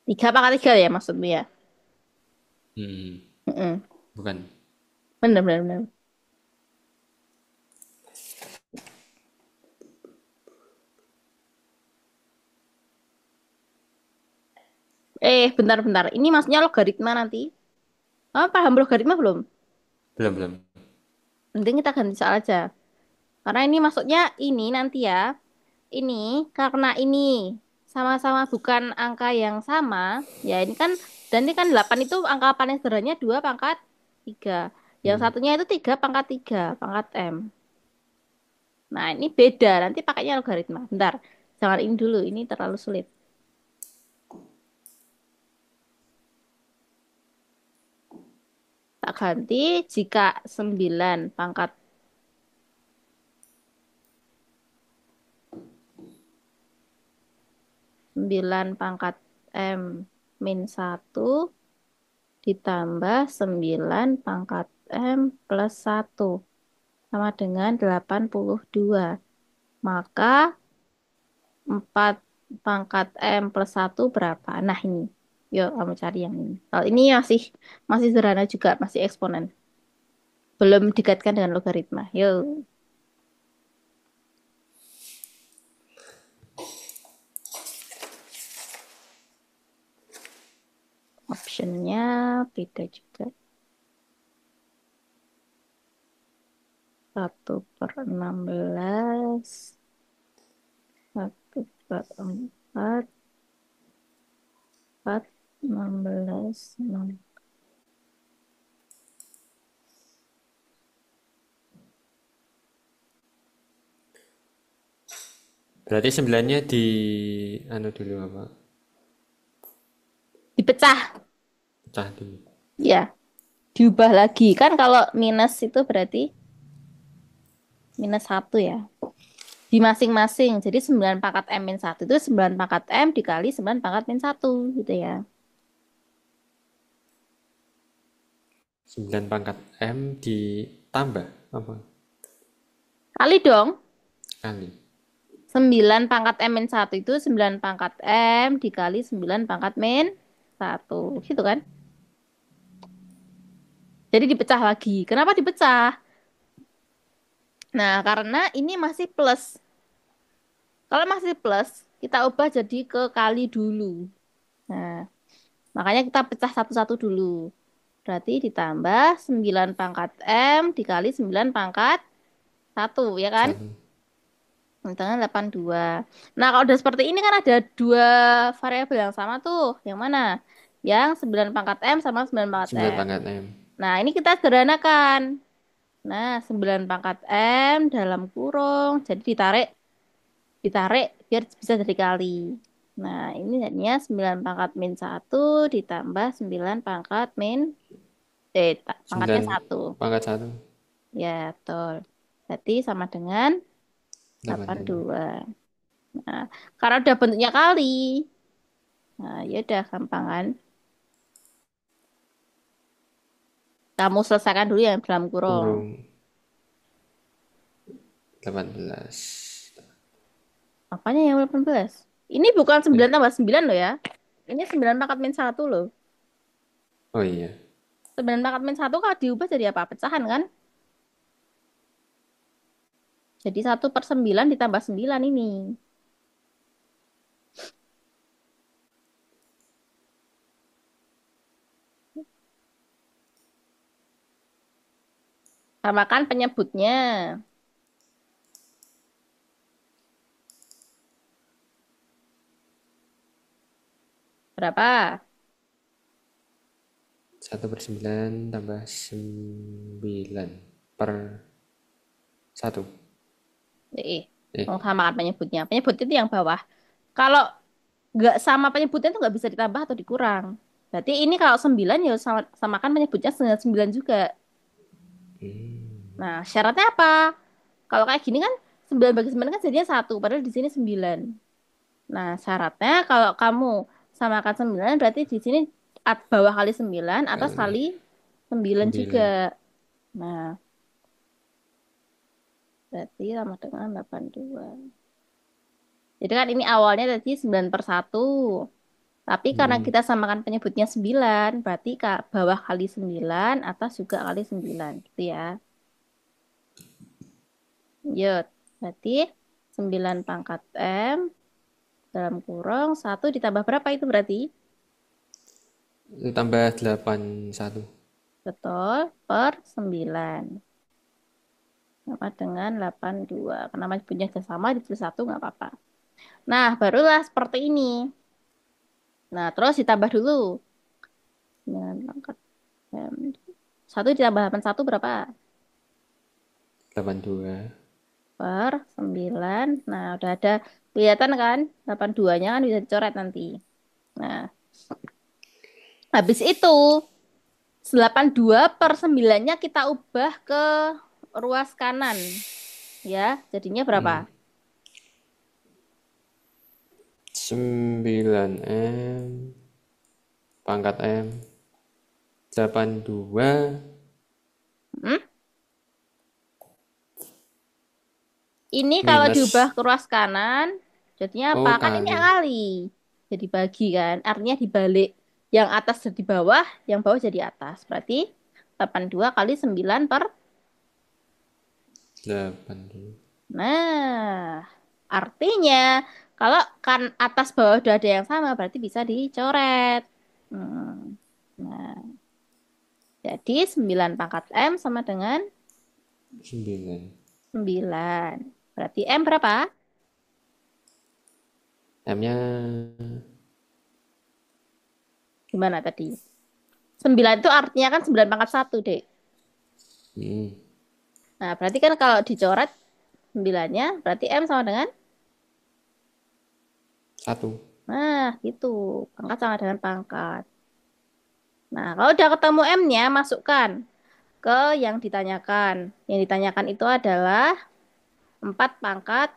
3 pangkat 3 ya maksudmu ya? Hmm. Mm-mm. Bukan. Bener, bener, bener. Bentar-bentar. Ini maksudnya logaritma nanti. Paham logaritma belum? Belum, belum. Penting kita ganti soal aja. Karena ini maksudnya ini nanti ya. Ini karena ini sama-sama bukan angka yang sama. Ya ini kan, dan ini kan 8 itu angka paling sederhananya 2 pangkat 3. Yang Hmm. satunya itu 3 pangkat 3 pangkat M. Nah ini beda. Nanti pakainya logaritma. Bentar. Jangan ini dulu. Ini terlalu sulit. Tak ganti jika 9 pangkat 9 pangkat M min 1 ditambah 9 pangkat M plus 1 sama dengan 82. Maka 4 pangkat M plus 1 berapa? Nah ini. Yuk kamu cari yang ini. Kalau ini masih masih sederhana juga, masih eksponen. Belum dikaitkan dengan logaritma. Yuk. Optionnya beda juga. 1/16. 1/4. 4, 16, 6. Berarti 9-nya di anu dulu apa? Dipecah. Pecah dulu. Ya, diubah lagi. Kan kalau minus itu berarti minus 1 ya. Di masing-masing. Jadi 9 pangkat M min 1 itu 9 pangkat M dikali 9 pangkat min 1 gitu ya. 9 pangkat M ditambah apa? Kali dong. Kali. 9 pangkat M min 1 itu 9 pangkat M dikali 9 pangkat min 1. Gitu kan? Jadi dipecah lagi. Kenapa dipecah? Nah, karena ini masih plus. Kalau masih plus, kita ubah jadi ke kali dulu. Nah, makanya kita pecah satu-satu dulu. Berarti ditambah 9 pangkat M dikali 9 pangkat satu, ya kan? Satu. Dengan 82. Nah, kalau udah seperti ini kan ada dua variabel yang sama tuh. Yang mana? Yang 9 pangkat M sama 9 pangkat 9 M. pangkat M. Nah, ini kita sederhanakan. Nah, 9 pangkat M dalam kurung. Jadi ditarik, ditarik biar bisa jadi kali. Nah, ini jadinya 9 pangkat min satu ditambah 9 pangkat min, pangkatnya 9 satu. pangkat satu. Ya, betul. Berarti sama dengan 82. 82. Nah, karena udah bentuknya kali. Nah, ya udah gampang kan. Kamu selesaikan dulu yang dalam kurung. Kurung 18. Apanya yang 18? Ini bukan 9 tambah 9 loh ya. Ini 9 pangkat min satu loh. Oh iya. 9 pangkat min satu kalau diubah jadi apa? Pecahan kan? Jadi 1/9 ditambah 9 ini. Samakan penyebutnya. Berapa? 1/9 tambah 9 per 1. Samakan penyebutnya. Penyebut itu yang bawah. Kalau nggak sama penyebutnya itu nggak bisa ditambah atau dikurang. Berarti ini kalau 9 ya samakan penyebutnya dengan 9 juga. Nah, syaratnya apa? Kalau kayak gini kan 9 bagi 9 kan jadinya satu, padahal di sini 9. Nah, syaratnya kalau kamu samakan 9 berarti di sini bawah kali 9, atas Kali kali 9 juga. 9. Nah, berarti sama dengan 82. Jadi kan ini awalnya tadi 9/1. Tapi karena Hmm. kita samakan penyebutnya 9, berarti bawah kali 9, atas juga kali 9. Gitu ya. Yuk, berarti 9 pangkat M dalam kurung 1 ditambah berapa itu berarti? Itu tambah 81. Betul, per 9. Sama dengan 82. Karena penyebutnya sudah sama, ditulis 1 nggak apa-apa. Nah, barulah seperti ini. Nah, terus ditambah dulu. 9 pangkat M. 1 ditambah 81 berapa? 82. Per 9. Nah, udah ada kelihatan kan? 82-nya kan bisa dicoret nanti. Nah, habis itu 82/9-nya kita ubah ke ruas kanan. Ya, jadinya berapa? 9M pangkat M 82 Hmm? Ini kalau diubah minus. ke ruas kanan, jadinya apa? Oh, Kan ini kali. kali. Jadi bagi kan. Artinya dibalik. Yang atas jadi bawah, yang bawah jadi atas. Berarti 82 kali 9 per. 82. Nah, artinya kalau kan atas bawah udah ada yang sama, berarti bisa dicoret. Hmm. Nah, jadi 9 pangkat M sama dengan 9. 9. Berarti M berapa? M-nya Gimana tadi? 9 itu artinya kan 9 pangkat satu, Dek. hmm, Nah, berarti kan kalau dicoret 9-nya, berarti M sama dengan. 1. Nah, gitu. Pangkat sama dengan pangkat. Nah, kalau udah ketemu M-nya, masukkan ke yang ditanyakan. Yang ditanyakan itu adalah 4 pangkat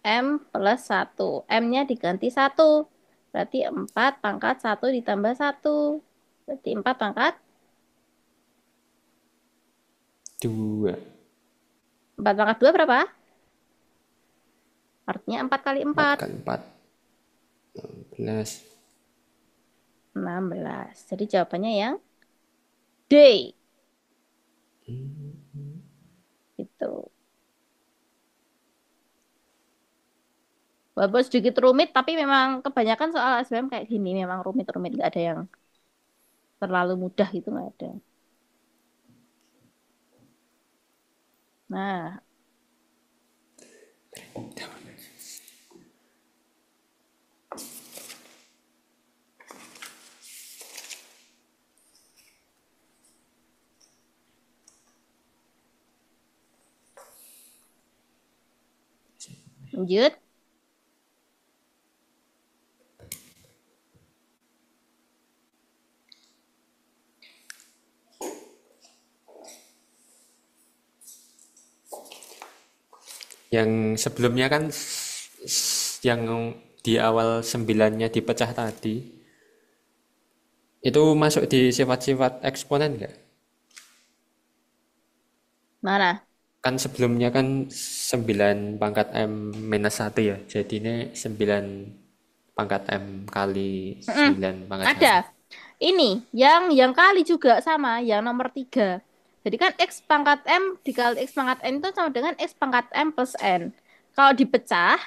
M plus 1. M-nya diganti 1. Berarti 4 pangkat 1 ditambah 1. Berarti 4 pangkat. 2. 4 pangkat 2 berapa? Artinya 4 kali 4 4. kali 4 16. 16. Jadi jawabannya yang D. Itu. Walaupun sedikit rumit, tapi memang kebanyakan soal SBM kayak gini memang rumit-rumit, nggak ada yang terlalu mudah itu nggak ada. Nah, lanjut. Yang sebelumnya kan yang di awal sembilannya dipecah tadi, itu masuk di sifat-sifat eksponen nggak? Mana? Kan sebelumnya kan 9 pangkat M minus 1 ya. Jadi ini 9 pangkat M kali Mm-mm, 9 pangkat ada. 1. Ini yang kali juga sama, yang nomor 3. Jadi kan X pangkat M dikali X pangkat N itu sama dengan X pangkat M plus N. Kalau dipecah,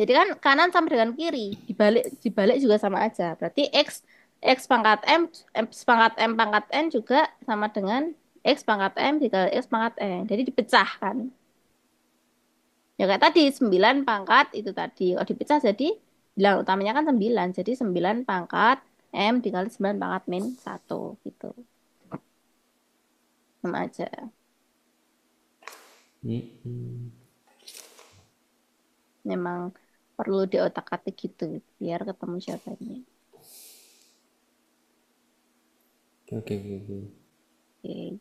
jadi kan kanan sama dengan kiri, dibalik dibalik juga sama aja. Berarti X pangkat X pangkat M pangkat N juga sama dengan X pangkat M dikali X pangkat N. Jadi dipecah kan. Ya kayak tadi 9 pangkat itu tadi. Kalau dipecah jadi bilangan utamanya kan 9. Jadi 9 pangkat M dikali 9 pangkat min 1 gitu. Sama aja. Memang perlu diotak-atik gitu biar ketemu jawabannya. Oke, oke, oke. Oke.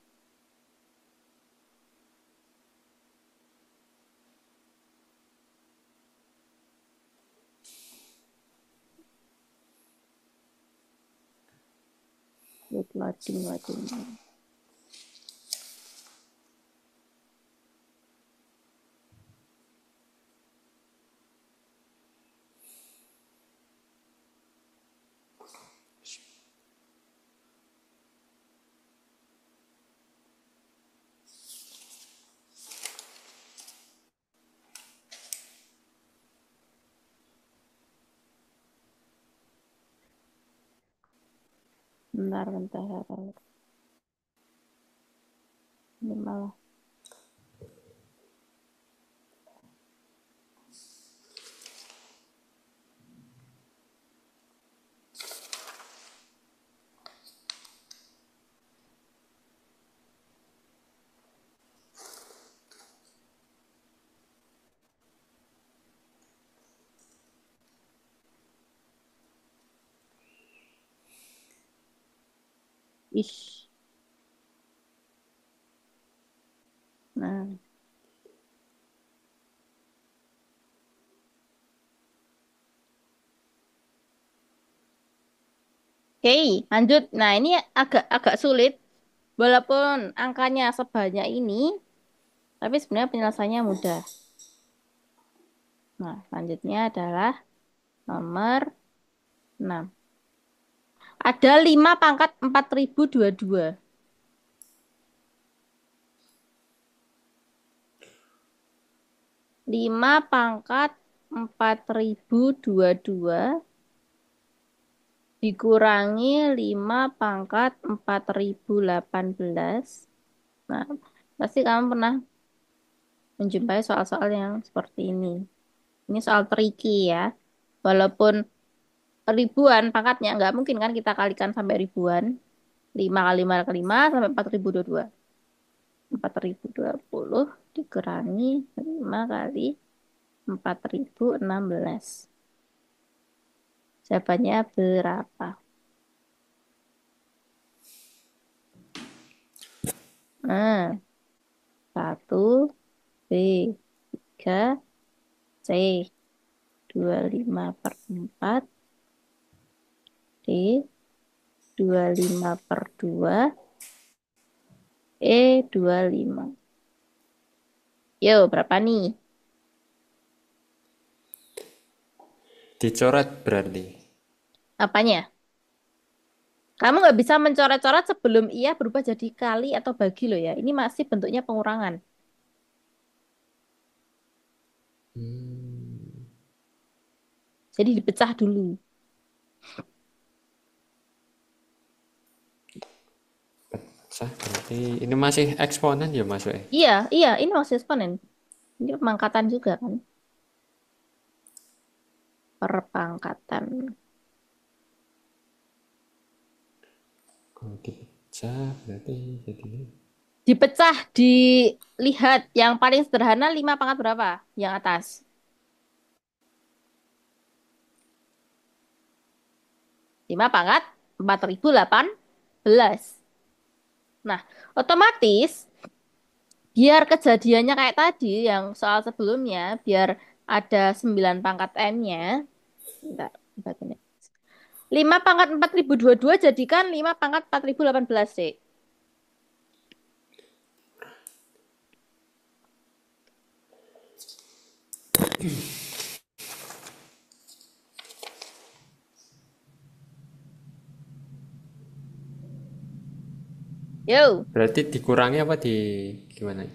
Wait, loading. Bentar. Ini malah. Ih. Nah. Oke, lanjut. Nah, ini agak agak sulit. Walaupun angkanya sebanyak ini, tapi sebenarnya penyelesaiannya mudah. Nah, selanjutnya adalah nomor 6. Ada 5 pangkat 4022. 5 pangkat 4022 dikurangi 5 pangkat 4018. Nah, pasti kamu pernah menjumpai soal-soal yang seperti ini. Ini soal tricky ya. Walaupun ribuan pangkatnya, nggak mungkin kan kita kalikan sampai ribuan. 5 kali 5 kali 5 sampai 4022. 4020 dikurangi 5 kali 4016. Jawabannya berapa? Nah, 1, B, 3, C, 25/4, D, 25/2, E, 25. Yo, berapa nih? Dicoret berarti. Apanya? Kamu nggak bisa mencoret-coret sebelum ia berubah jadi kali atau bagi loh ya. Ini masih bentuknya pengurangan. Jadi dipecah dulu. Sah, berarti ini masih eksponen ya masuk ya? Iya, iya, ini masih eksponen. Ini pemangkatan juga kan? Perpangkatan. Kalau dipecah berarti jadi Dipecah, dilihat yang paling sederhana 5 pangkat berapa? Yang atas. 5 pangkat 4.018. Nah, otomatis biar kejadiannya kayak tadi yang soal sebelumnya, biar ada 9 pangkat M-nya. Bentar, bentar ini. 5 pangkat 4.022 jadikan 5 pangkat 4.018 sih. Yo, berarti dikurangi apa di gimana?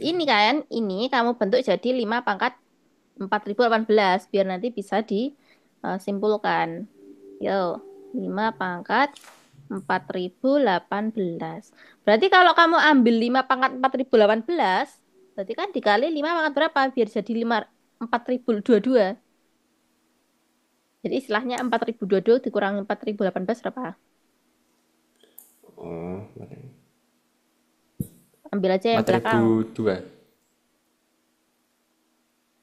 ini kan, ini kamu bentuk jadi 5 pangkat 4.018 biar nanti bisa disimpulkan. Yo, 5 pangkat 4.018. Berarti kalau kamu ambil 5 pangkat 4.018, berarti kan dikali 5 pangkat berapa? Biar jadi 5 4.022. Jadi istilahnya 4.022 dikurangi 4.018 berapa? Oh, Ambil aja yang empat ribu belakang. dua.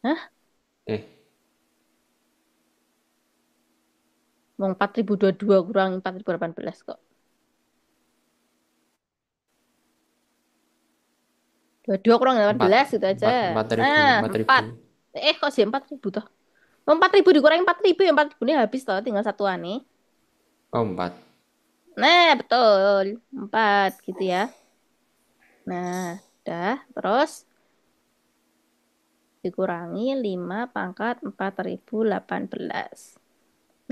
Hah? Eh, Mau 4.022 kurangi 4.018 kok. 22 kurang empat 18 gitu aja. empat ribu Nah, empat ribu. 4. Kok sih 4.000 toh? Mau 4.000 dikurangi 4.000 ya 4.000 ini habis toh, tinggal satuan nih. Oh, 4. Nah, betul. 4 gitu ya. Nah, udah. Terus dikurangi 5 pangkat 4.018.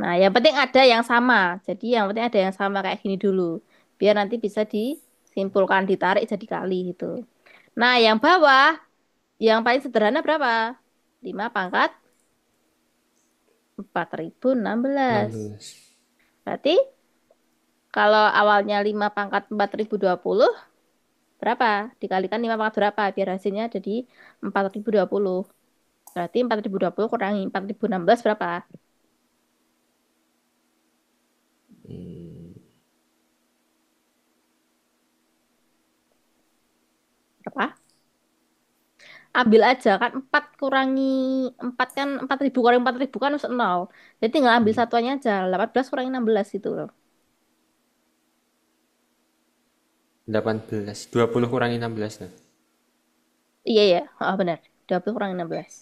Nah, yang penting ada yang sama. Jadi yang penting ada yang sama kayak gini dulu. Biar nanti bisa disimpulkan, ditarik jadi kali gitu. Nah, yang bawah, yang paling sederhana berapa? 5 pangkat 4.016. 16. Berarti kalau awalnya 5 pangkat 4.020 berapa? Dikalikan 5 pangkat berapa? Biar hasilnya jadi 4.020. Berarti 4.020 kurangi 4.016 berapa? Berapa? Ambil aja kan 4 kurangi 4 kan 4.000 kurangi 4.000 kan harus 0. Jadi tinggal ambil Hmm. satuannya aja. 18 kurangi 16 itu loh. 18. 20 kurangi 16 nah. Iya ya, oh, benar. 20 kurangi 16.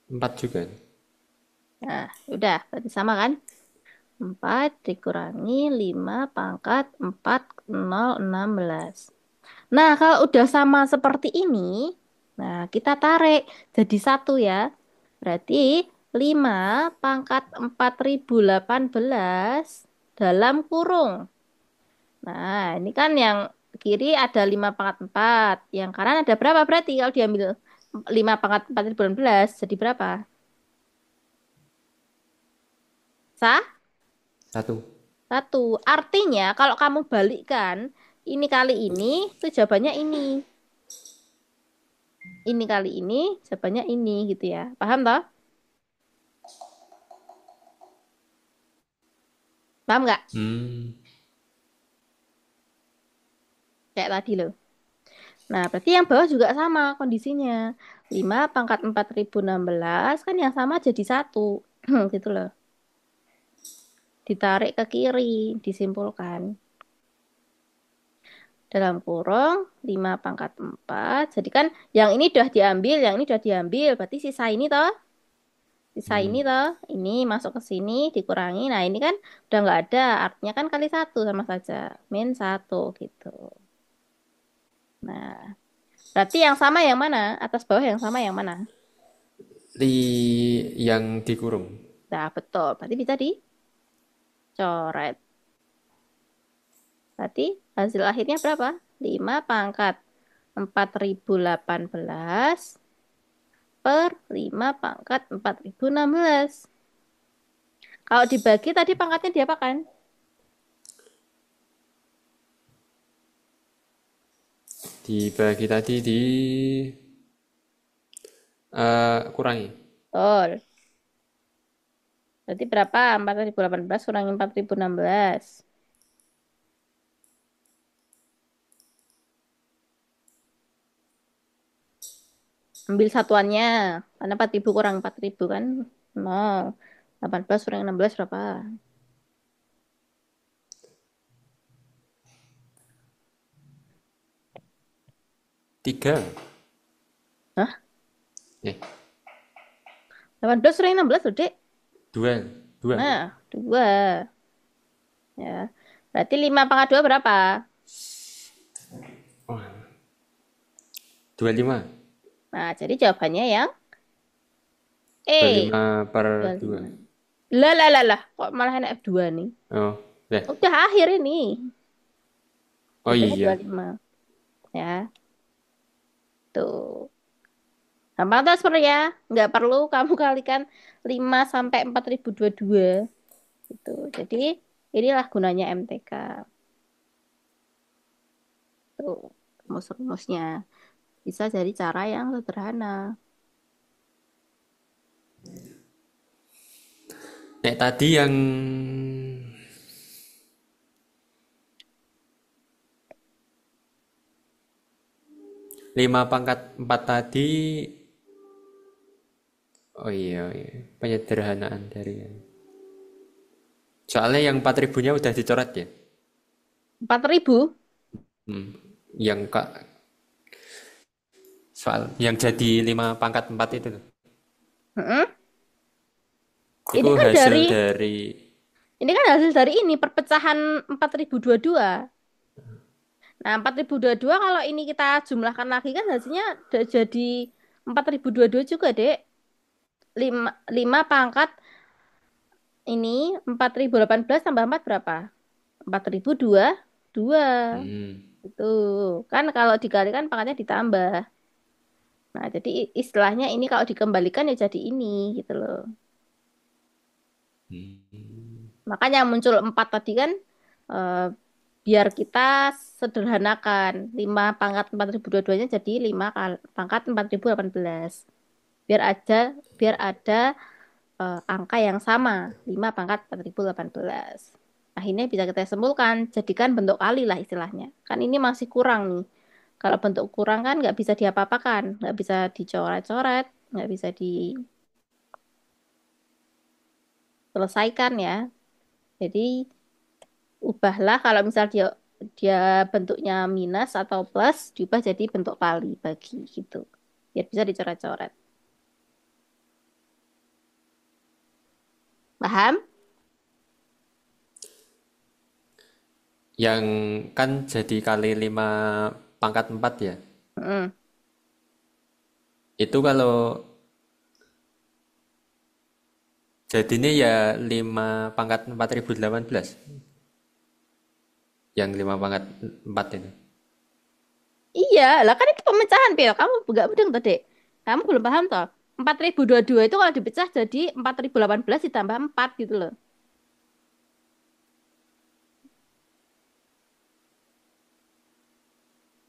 4 juga. Nah, udah. Berarti sama kan? 4 dikurangi 5 pangkat 4.016. Nah, kalau udah sama seperti ini, nah kita tarik jadi satu ya. Berarti 5 pangkat 4.018 dalam kurung. Nah, ini kan yang kiri ada 5 pangkat 4. Yang kanan ada berapa berarti kalau diambil 5 pangkat 4.018 jadi berapa? Sah? Satu. Satu. Artinya kalau kamu balikkan ini kali ini, itu jawabannya ini. Ini kali ini, jawabannya ini gitu ya. Paham toh? Paham nggak? Hmm. Kayak tadi loh. Nah, berarti yang bawah juga sama kondisinya. 5 pangkat 4.016 kan yang sama jadi satu. Gitu loh. Ditarik ke kiri, disimpulkan. Dalam kurung 5 pangkat 4. Jadi kan yang ini udah diambil, yang ini udah diambil. Berarti sisa ini toh. Sisa ini Hmm. toh. Ini masuk ke sini, dikurangi. Nah, ini kan udah nggak ada. Artinya kan kali satu sama saja. Min satu gitu. Nah, berarti yang sama yang mana? Atas bawah yang sama yang mana? Yang dikurung. Nah, betul. Berarti bisa dicoret. Berarti hasil akhirnya berapa? 5 pangkat 4.018 per 5 pangkat 4016. Kalau dibagi tadi pangkatnya diapakan? Dibagi tadi di kurangi. Betul. Berarti berapa? 4018 kurangi 4016. Ambil satuannya. Karena 4000 kurang 4000 kan? 0. 18 kurang 16 berapa? 3. Hah? Eh, 18 kurang 16 loh, Dek. 2. 2. Nah, 2. Ya. Berarti 5 pangkat 2 berapa? Oh, 25. Nah, jadi jawabannya yang E. 25 per 2. 25. Lah, lah, lah, lah. Kok malah enak F2 nih? Oh, deh. Udah akhir ini. Oh Jawabannya iya. 25. Ya, tuh. Gampang tuh sebenarnya. Nggak perlu kamu kalikan 5 sampai 4022. Gitu. Jadi, inilah gunanya MTK. Tuh, rumus-rumusnya. Bisa jadi cara yang sederhana. Nek tadi yang 5 pangkat 4 tadi, oh iya, oh iya. Penyederhanaan dari. Soalnya yang 4.000-nya udah dicoret ya. 4000? Hmm. Yang kak soal yang jadi 5 pangkat 4 itu loh. Mm-mm. Itu Ini kan hasil dari dari ini kan hasil dari ini perpecahan 4022. Nah, 4022 kalau ini kita jumlahkan lagi kan hasilnya udah jadi 4022 juga, Dek. 5 pangkat ini 4018 tambah 4 berapa? 4002 2. hmm, Itu kan kalau dikalikan pangkatnya ditambah. Nah, jadi istilahnya ini kalau dikembalikan ya jadi ini gitu loh. hmm, Makanya muncul 4 tadi kan eh, biar kita sederhanakan. 5 pangkat 4022-nya jadi 5 pangkat 4018. Biar aja biar ada angka yang sama, 5 pangkat 4018. Akhirnya bisa kita simpulkan, jadikan bentuk kali lah istilahnya. Kan ini masih kurang nih. Kalau bentuk kurang kan nggak bisa diapa-apakan, nggak bisa dicoret-coret, nggak bisa diselesaikan ya. Jadi ubahlah kalau misal dia dia bentuknya minus atau plus, diubah jadi bentuk kali bagi gitu. Biar bisa dicoret-coret. Paham? yang kan jadi kali 5 pangkat 4 ya. Mm. Itu kalau jadinya ya 5 pangkat 4018. Yang 5 pangkat 4 itu. Iya, lah kan itu pemecahan, Pil. Kamu nggak mudeng tadi. Kamu belum paham toh? 4022 itu kalau dipecah jadi 4018 ditambah 4 gitu loh.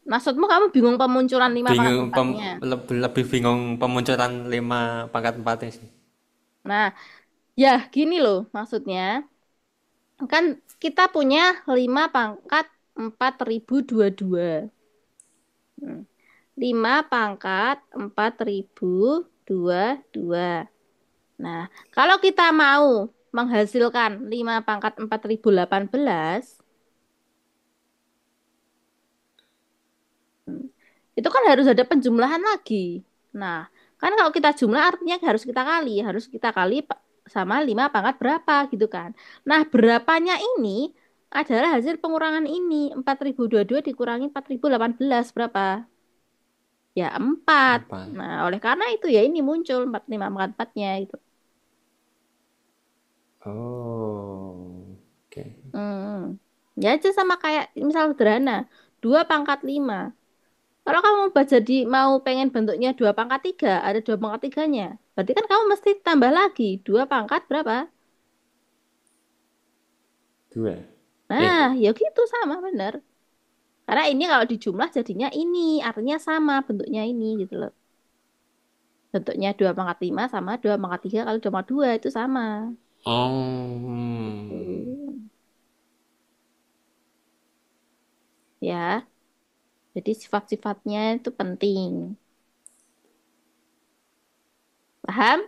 Maksudmu kamu bingung pemunculan 5 pangkat Bingung empatnya. lebih bingung pemunculan 5 pangkat 4 sih. Nah, ya gini loh maksudnya. Kan kita punya 5 pangkat 4022. 5 pangkat 4022. Nah, kalau kita mau menghasilkan 5 pangkat 4018, itu kan harus ada penjumlahan lagi. Nah, kan kalau kita jumlah artinya harus kita kali sama 5 pangkat berapa gitu kan. Nah, berapanya ini adalah hasil pengurangan ini. 4022 dikurangi 4018 berapa? Ya 4. 4. Nah, oleh karena itu ya ini muncul 45 pangkat 4-nya gitu. Oh. Oke. Hmm. Ya aja sama kayak misal sederhana. 2 pangkat 5. Kalau kamu jadi mau pengen bentuknya 2 pangkat 3, ada 2 pangkat 3-nya. Berarti kan kamu mesti tambah lagi 2 pangkat berapa? Dua. Nah, Eh, ya gitu sama bener. Karena ini kalau dijumlah jadinya ini, artinya sama bentuknya ini gitu loh. Bentuknya 2 pangkat 5 sama 2 pangkat 3 kali 2 pangkat 2 itu sama. oh, Hmm. Ya, jadi sifat-sifatnya itu penting. Paham?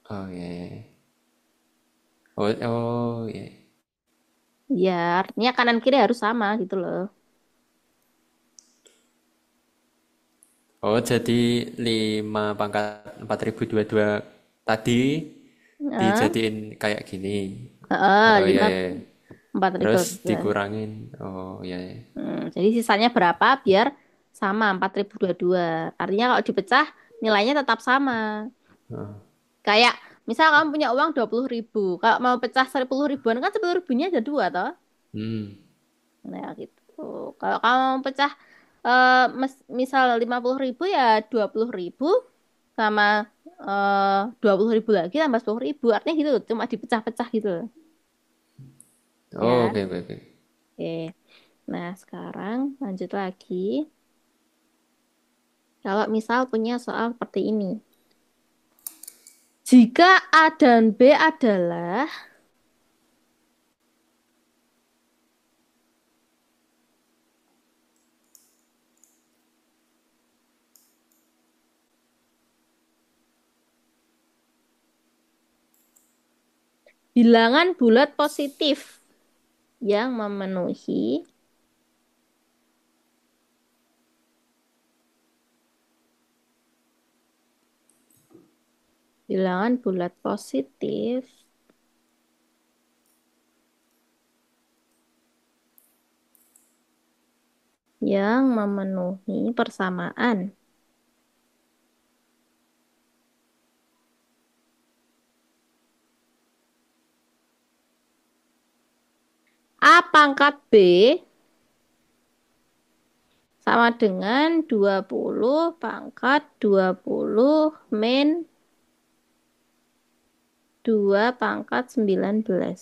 oh ya. Oh, oh ya. Ya, artinya kanan kiri harus sama gitu loh. Oh, jadi 5 pangkat 4022 tadi Nah, dijadiin kayak gini. Oh ya, lima ya. empat ribu Terus dua. dikurangin. Oh ya, ya. Jadi sisanya berapa biar sama 4022. Artinya kalau dipecah nilainya tetap sama. Oh, Kayak misal kamu punya uang 20.000. Kalau mau pecah 10 ribuan kan 10 ribunya ada dua toh. hmm. Nah gitu. Kalau kamu mau pecah misal 50.000 ya 20.000 sama 20.000 lagi tambah 10.000. Artinya gitu. Cuma dipecah-pecah gitu. Oh, Ya. oke, oke, oke. Oke. Nah sekarang lanjut lagi. Kalau misal punya soal seperti ini. Jika A dan B adalah bilangan bulat positif yang memenuhi bilangan bulat positif yang memenuhi persamaan. A pangkat B sama dengan 20 pangkat 20 min 2 pangkat 19.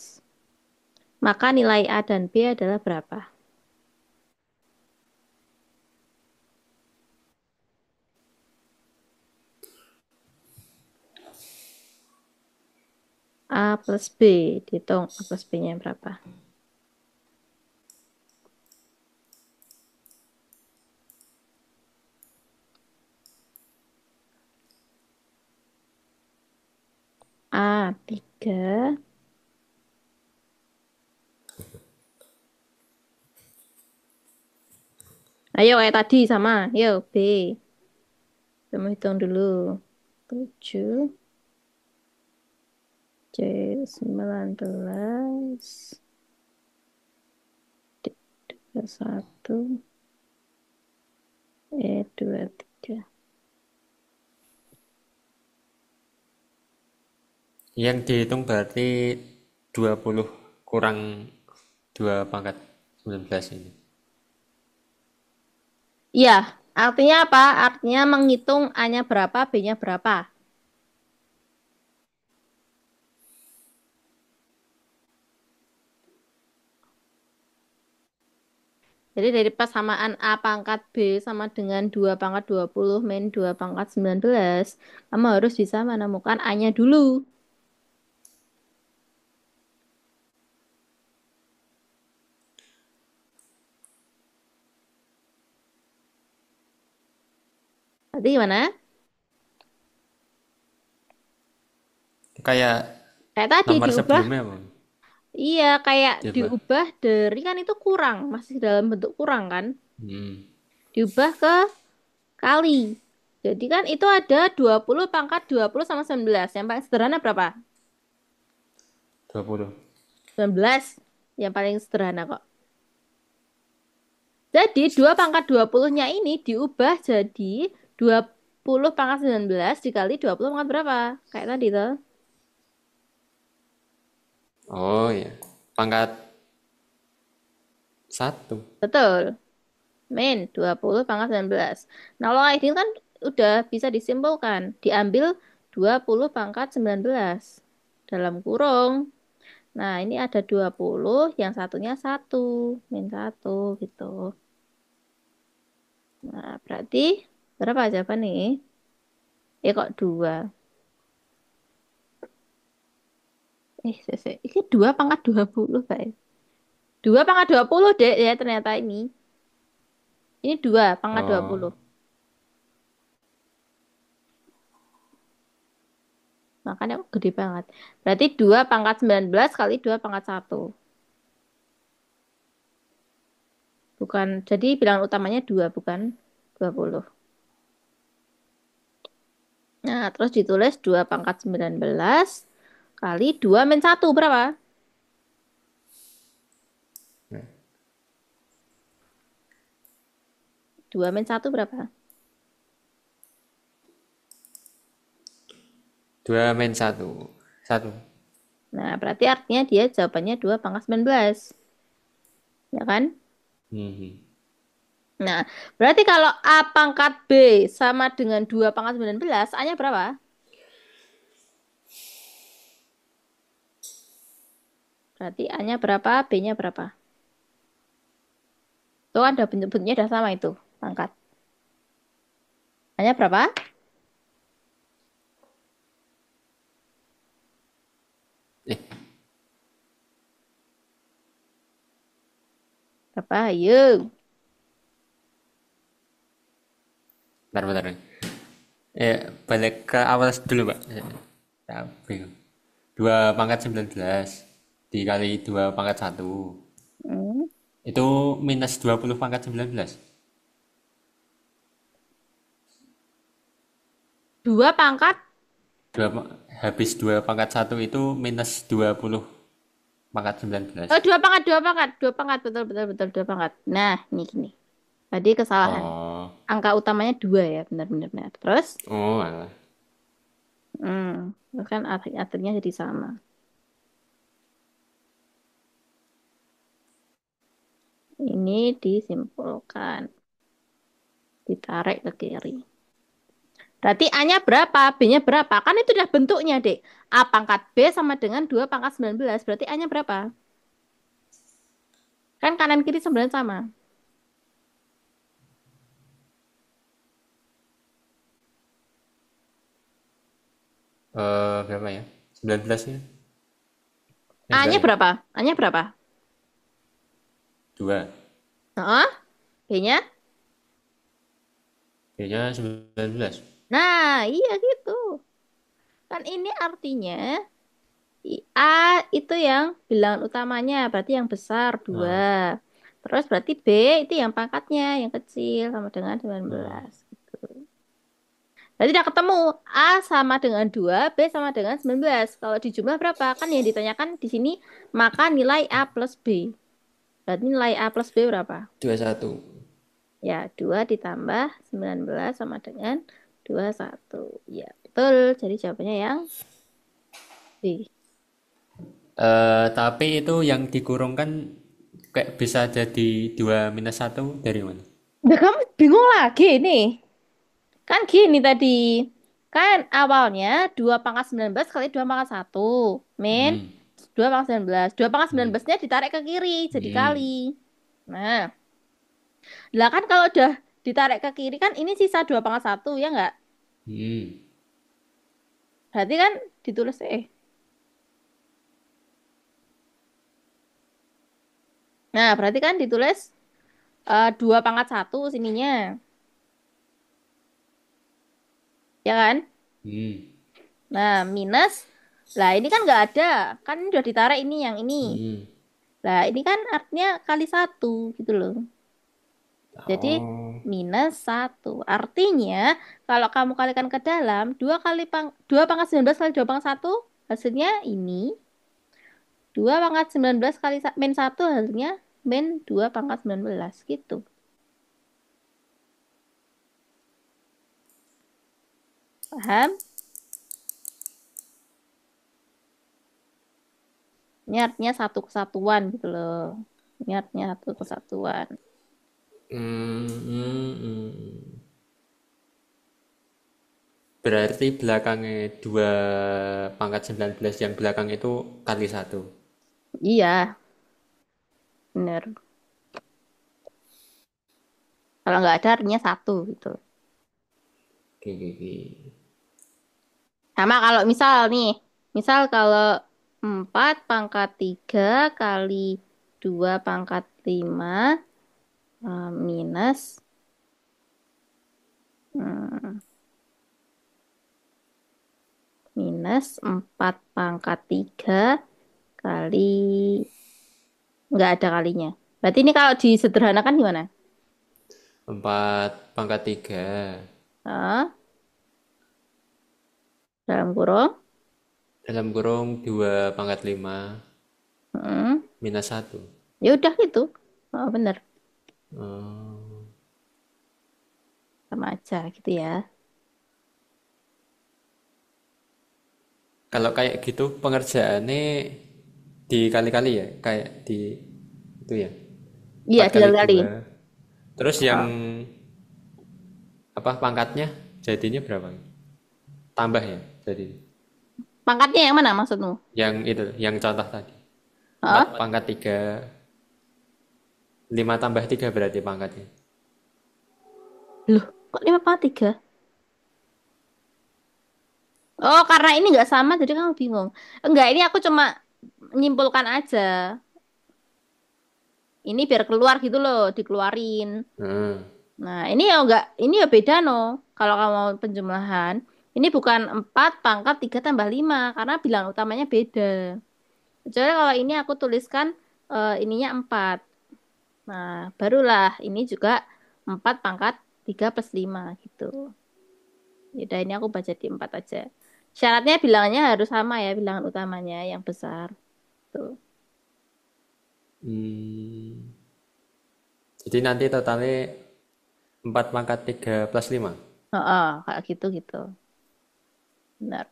Maka nilai A dan B adalah berapa? A plus B. Dihitung A plus B-nya berapa? A 3. Ayo kayak tadi sama. Yuk B. Kamu hitung dulu. 7 C 19 D 21 E 23. Yang dihitung berarti 20 kurang 2 pangkat 19 ini. Iya, artinya apa? Artinya menghitung A-nya berapa, B-nya berapa. Jadi dari persamaan A pangkat B sama dengan 2 pangkat 20 min 2 pangkat 19, kamu harus bisa menemukan A-nya dulu. Berarti gimana? Kayak Kayak tadi nomor diubah. sebelumnya, Bang. Iya, kayak Coba. diubah dari kan itu kurang, masih dalam bentuk kurang kan? Hmm. Diubah ke kali. Jadi kan itu ada 20 pangkat 20 sama 19. Yang paling sederhana berapa? 20. 19. Yang paling sederhana kok. Jadi 2 pangkat 20-nya ini diubah jadi 20 pangkat 19 dikali 20 pangkat berapa? Kayak tadi tuh. Oh ya. Pangkat 1. Betul. Min 20 pangkat 19. Nah, kalau kayak gini kan udah bisa disimpulkan. Diambil 20 pangkat 19. Dalam kurung. Nah, ini ada 20, yang satunya 1. Min 1 gitu. Nah, berarti berapa jawaban nih? Kok 2? Ini 2 pangkat 20, Pak. 2 pangkat 20, Dek, ya ternyata ini. Ini 2 pangkat 20. Oh, Makanya gede banget. Berarti 2 pangkat 19 kali 2 pangkat 1. Bukan, jadi bilangan utamanya 2, bukan 20. Nah, terus ditulis 2 pangkat 19 kali 2 min 1. Berapa? 2 min 1 berapa? 2 min 1. 1. Nah, berarti artinya dia jawabannya 2 pangkat 19. Ya kan? Hmm. Nah, berarti kalau A pangkat B sama dengan 2 pangkat 19, A-nya berapa? Berarti A-nya berapa, B-nya berapa? Itu kan udah bentuk-bentuknya udah sama itu, pangkat. A-nya berapa? Eh, Berapa? Ayo. bentar, bentar. Balik ke awal dulu, Pak. Bingung. 2 pangkat 19 dikali 2 pangkat 1. Hmm. Itu minus 20 pangkat 19. 2 pangkat, Dua, habis 2 pangkat 1 itu minus 20 pangkat 19. 2 pangkat, betul, betul, betul, 2 pangkat. Nah, ini gini. Tadi kesalahan. Oh, Angka utamanya 2 ya, benar-benar. Benar. Terus, oh, alah. terus kan artinya jadi sama. Ini disimpulkan. Ditarik ke kiri. Berarti A-nya berapa? B-nya berapa? Kan itu udah bentuknya, Dek. A pangkat B sama dengan 2 pangkat 19. Berarti A-nya berapa? Kan kanan kiri sebenarnya sama. Berapa ya? 19 ya? Enggak A-nya ya? berapa? A-nya berapa? 2. Heeh. B-nya? B-nya 19. Nah, iya gitu. Kan ini artinya A itu yang bilangan utamanya, berarti yang besar 2. Ah, Terus berarti B itu yang pangkatnya, yang kecil sama dengan 19. ah. Gitu. Berarti udah ketemu A sama dengan 2, B sama dengan 19. Kalau dijumlah berapa? Kan yang ditanyakan di sini maka nilai A plus B. Berarti nilai A plus B berapa? 21. Ya, 2 ditambah 19 sama dengan 21. Ya, betul. Jadi jawabannya yang B. Tapi itu yang dikurungkan kayak bisa jadi 2 minus 1 dari mana? Udah kamu bingung lagi nih. Kan gini tadi. Kan awalnya 2 pangkat 19 kali 2 pangkat 1. Min Hmm. 2 pangkat 19. 2 pangkat Hmm. 19-nya ditarik ke kiri. Jadi kali. Hmm. Nah, lah kan kalau udah ditarik ke kiri kan ini sisa 2 pangkat 1. Ya nggak? Hmm. Berarti kan ditulis Nah, berarti kan ditulis 2 pangkat 1 sininya. Ya kan? Hmm. Nah, minus. Lah, ini kan nggak ada. Kan ini udah ditarik ini yang ini. Hmm. Lah, ini kan artinya kali 1 gitu loh. Jadi Oh. minus 1. Artinya kalau kamu kalikan ke dalam 2 pangkat 19 kali 2 pangkat 1 hasilnya ini. 2 pangkat 19 kali min 1 hasilnya min 2 pangkat 19 gitu. Paham? Ini artinya satu kesatuan gitu loh. Ini artinya satu kesatuan. Hmm, hmm, hmm. Berarti belakangnya 2 pangkat 19 yang belakang itu kali satu. Iya, bener. Kalau nggak ada artinya satu gitu. Oke, oke, oke. Sama kalau misal nih, misal kalau 4 pangkat 3 kali 2 pangkat 5 minus hmm, minus 4 pangkat 3 kali nggak ada kalinya. Berarti ini kalau disederhanakan gimana? 4 pangkat 3 Hah? Dalam kurung. dalam kurung 2 pangkat 5 Hmm. minus satu. Ya udah gitu. Oh, bener. Oh. Sama aja gitu ya. Kalau kayak gitu pengerjaannya dikali-kali ya, kayak di itu ya, Iya, 4 kali dikali-kali. 2. Terus yang Oh. apa pangkatnya jadinya berapa? Tambah ya jadi. Pangkatnya yang mana maksudmu? Yang itu, yang contoh tadi. empat Hah? pangkat 3 5 tambah 3 berarti pangkatnya. Loh, kok 5 pangkat 3? Oh, karena ini nggak sama, jadi kamu bingung. Enggak, ini aku cuma menyimpulkan aja. Ini biar keluar gitu loh, dikeluarin. Nah, Nah, ini ya enggak, ini ya beda no. Kalau kamu mau penjumlahan, ini bukan 4 pangkat 3 tambah 5 karena bilangan utamanya beda. Kecuali kalau ini aku tuliskan ininya 4. Nah, barulah ini juga 4 pangkat 3 plus 5 gitu. Yaudah, ini aku baca di 4 aja. Syaratnya bilangannya harus sama ya, bilangan utamanya yang besar. Tuh. hmm, jadi nanti totalnya 4 pangkat 3 plus 5. Oh, kayak gitu gitu. Benar.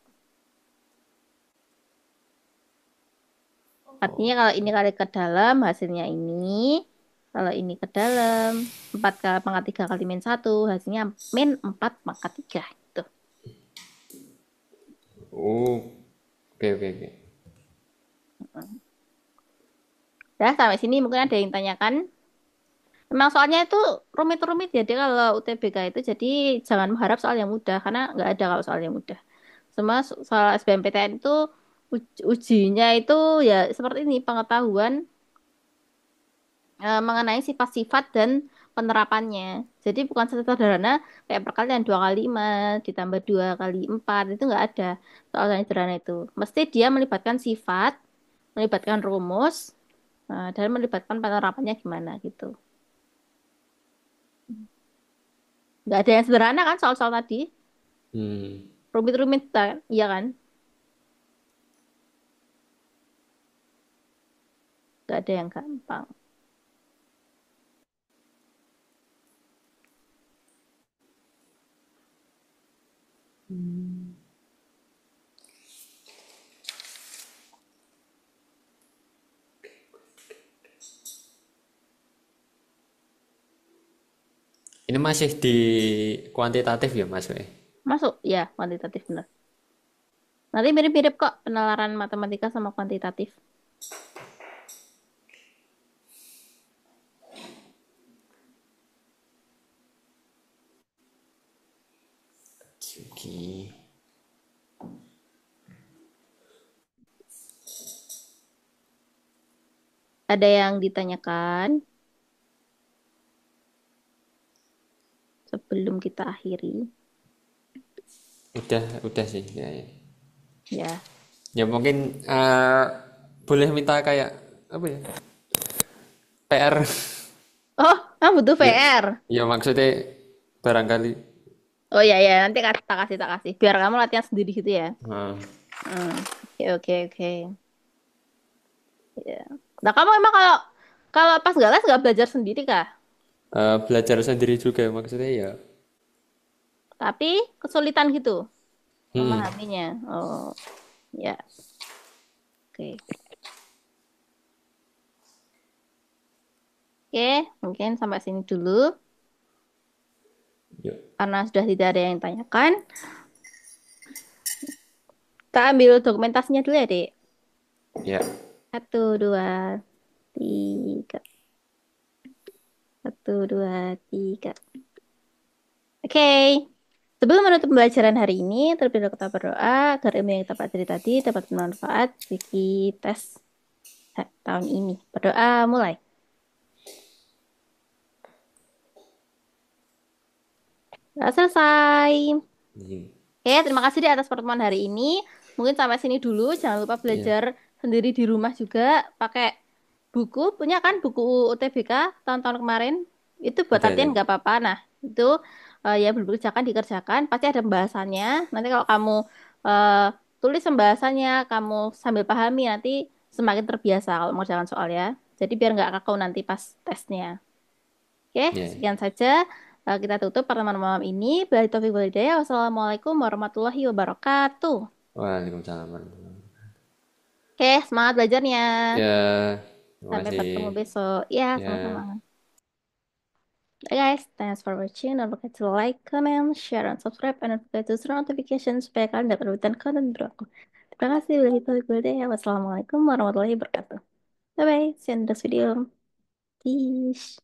Artinya kalau ini kali ke dalam hasilnya ini. Kalau ini ke dalam 4 kali pangkat 3 kali min 1 hasilnya min 4 pangkat 3 gitu. Oh, oke, oke, oke. Dah sampai sini mungkin ada yang tanyakan. Memang soalnya itu rumit-rumit ya. Jadi kalau UTBK itu jadi jangan mengharap soal yang mudah karena nggak ada kalau soal yang mudah. Semua soal SBMPTN itu ujinya itu ya seperti ini pengetahuan mengenai sifat-sifat dan penerapannya. Jadi bukan sederhana kayak perkalian 2 kali 5 ditambah 2 kali 4 itu nggak ada soal yang sederhana itu. Mesti dia melibatkan sifat, melibatkan rumus, dan melibatkan penerapannya gimana gitu. Nggak ada yang sederhana kan soal-soal tadi. Hmm. Rumit-rumit kan? Iya kan? Nggak ada yang gampang. Ini masih di kuantitatif ya Mas? Masuk? Ya, kuantitatif benar. Nanti mirip-mirip kok penalaran matematika sama kuantitatif. Oke. Ada yang ditanyakan sebelum kita akhiri? Udah sih. Ya, ya. Ya. Ya mungkin boleh minta kayak apa ya? PR. Oh, butuh Ya, VR. ya maksudnya barangkali. Oh ya ya, nanti tak kasih. Biar kamu latihan sendiri gitu ya. Nah, Hmm. Oke oke oke. Ya. Nah kamu emang kalau kalau pas nggak les nggak belajar sendiri kah? belajar sendiri juga maksudnya ya. Tapi kesulitan gitu Hmm. memahaminya. Oh ya, oke. Oke, mungkin sampai sini dulu Yuk. karena sudah tidak ada yang ditanyakan. Kita ambil dokumentasinya dulu ya, Dek. Ya. Satu, dua, tiga. Satu, dua, tiga. Oke. Sebelum menutup pembelajaran hari ini, terlebih dahulu kita berdoa agar ilmu yang kita pelajari tadi dapat bermanfaat bagi tes tahun ini. Berdoa mulai. Udah selesai. Ini. Oke, terima kasih di atas pertemuan hari ini. Mungkin sampai sini dulu. Jangan lupa Ya. belajar sendiri di rumah juga. Pakai buku. Punya kan buku UTBK tahun-tahun kemarin? Itu buat latihan Ada. nggak apa-apa. Nah, itu ya belum dikerjakan, dikerjakan. Pasti ada pembahasannya. Nanti kalau kamu eh, tulis pembahasannya, kamu sambil pahami, nanti semakin terbiasa kalau mau jalan soal ya. Jadi biar nggak kaku nanti pas tesnya. Oke, Ya. sekian saja. Kita tutup pertemuan malam ini. Bila Taufiq Walhidayah. Wassalamualaikum warahmatullahi wabarakatuh. Waalaikumsalam warahmatullahi wabarakatuh. Oke, semangat belajarnya. Ya, terima Sampai kasih. bertemu besok. Ya, Ya. sama-sama. Bye guys, thanks for watching. Don't forget to like, comment, share, and subscribe. And don't forget to turn on notifications supaya kalian dapat berita konten baru aku. Terima kasih. Bila Taufiq Walhidayah. Wassalamualaikum warahmatullahi wabarakatuh. Bye-bye. See you in the next video. Peace.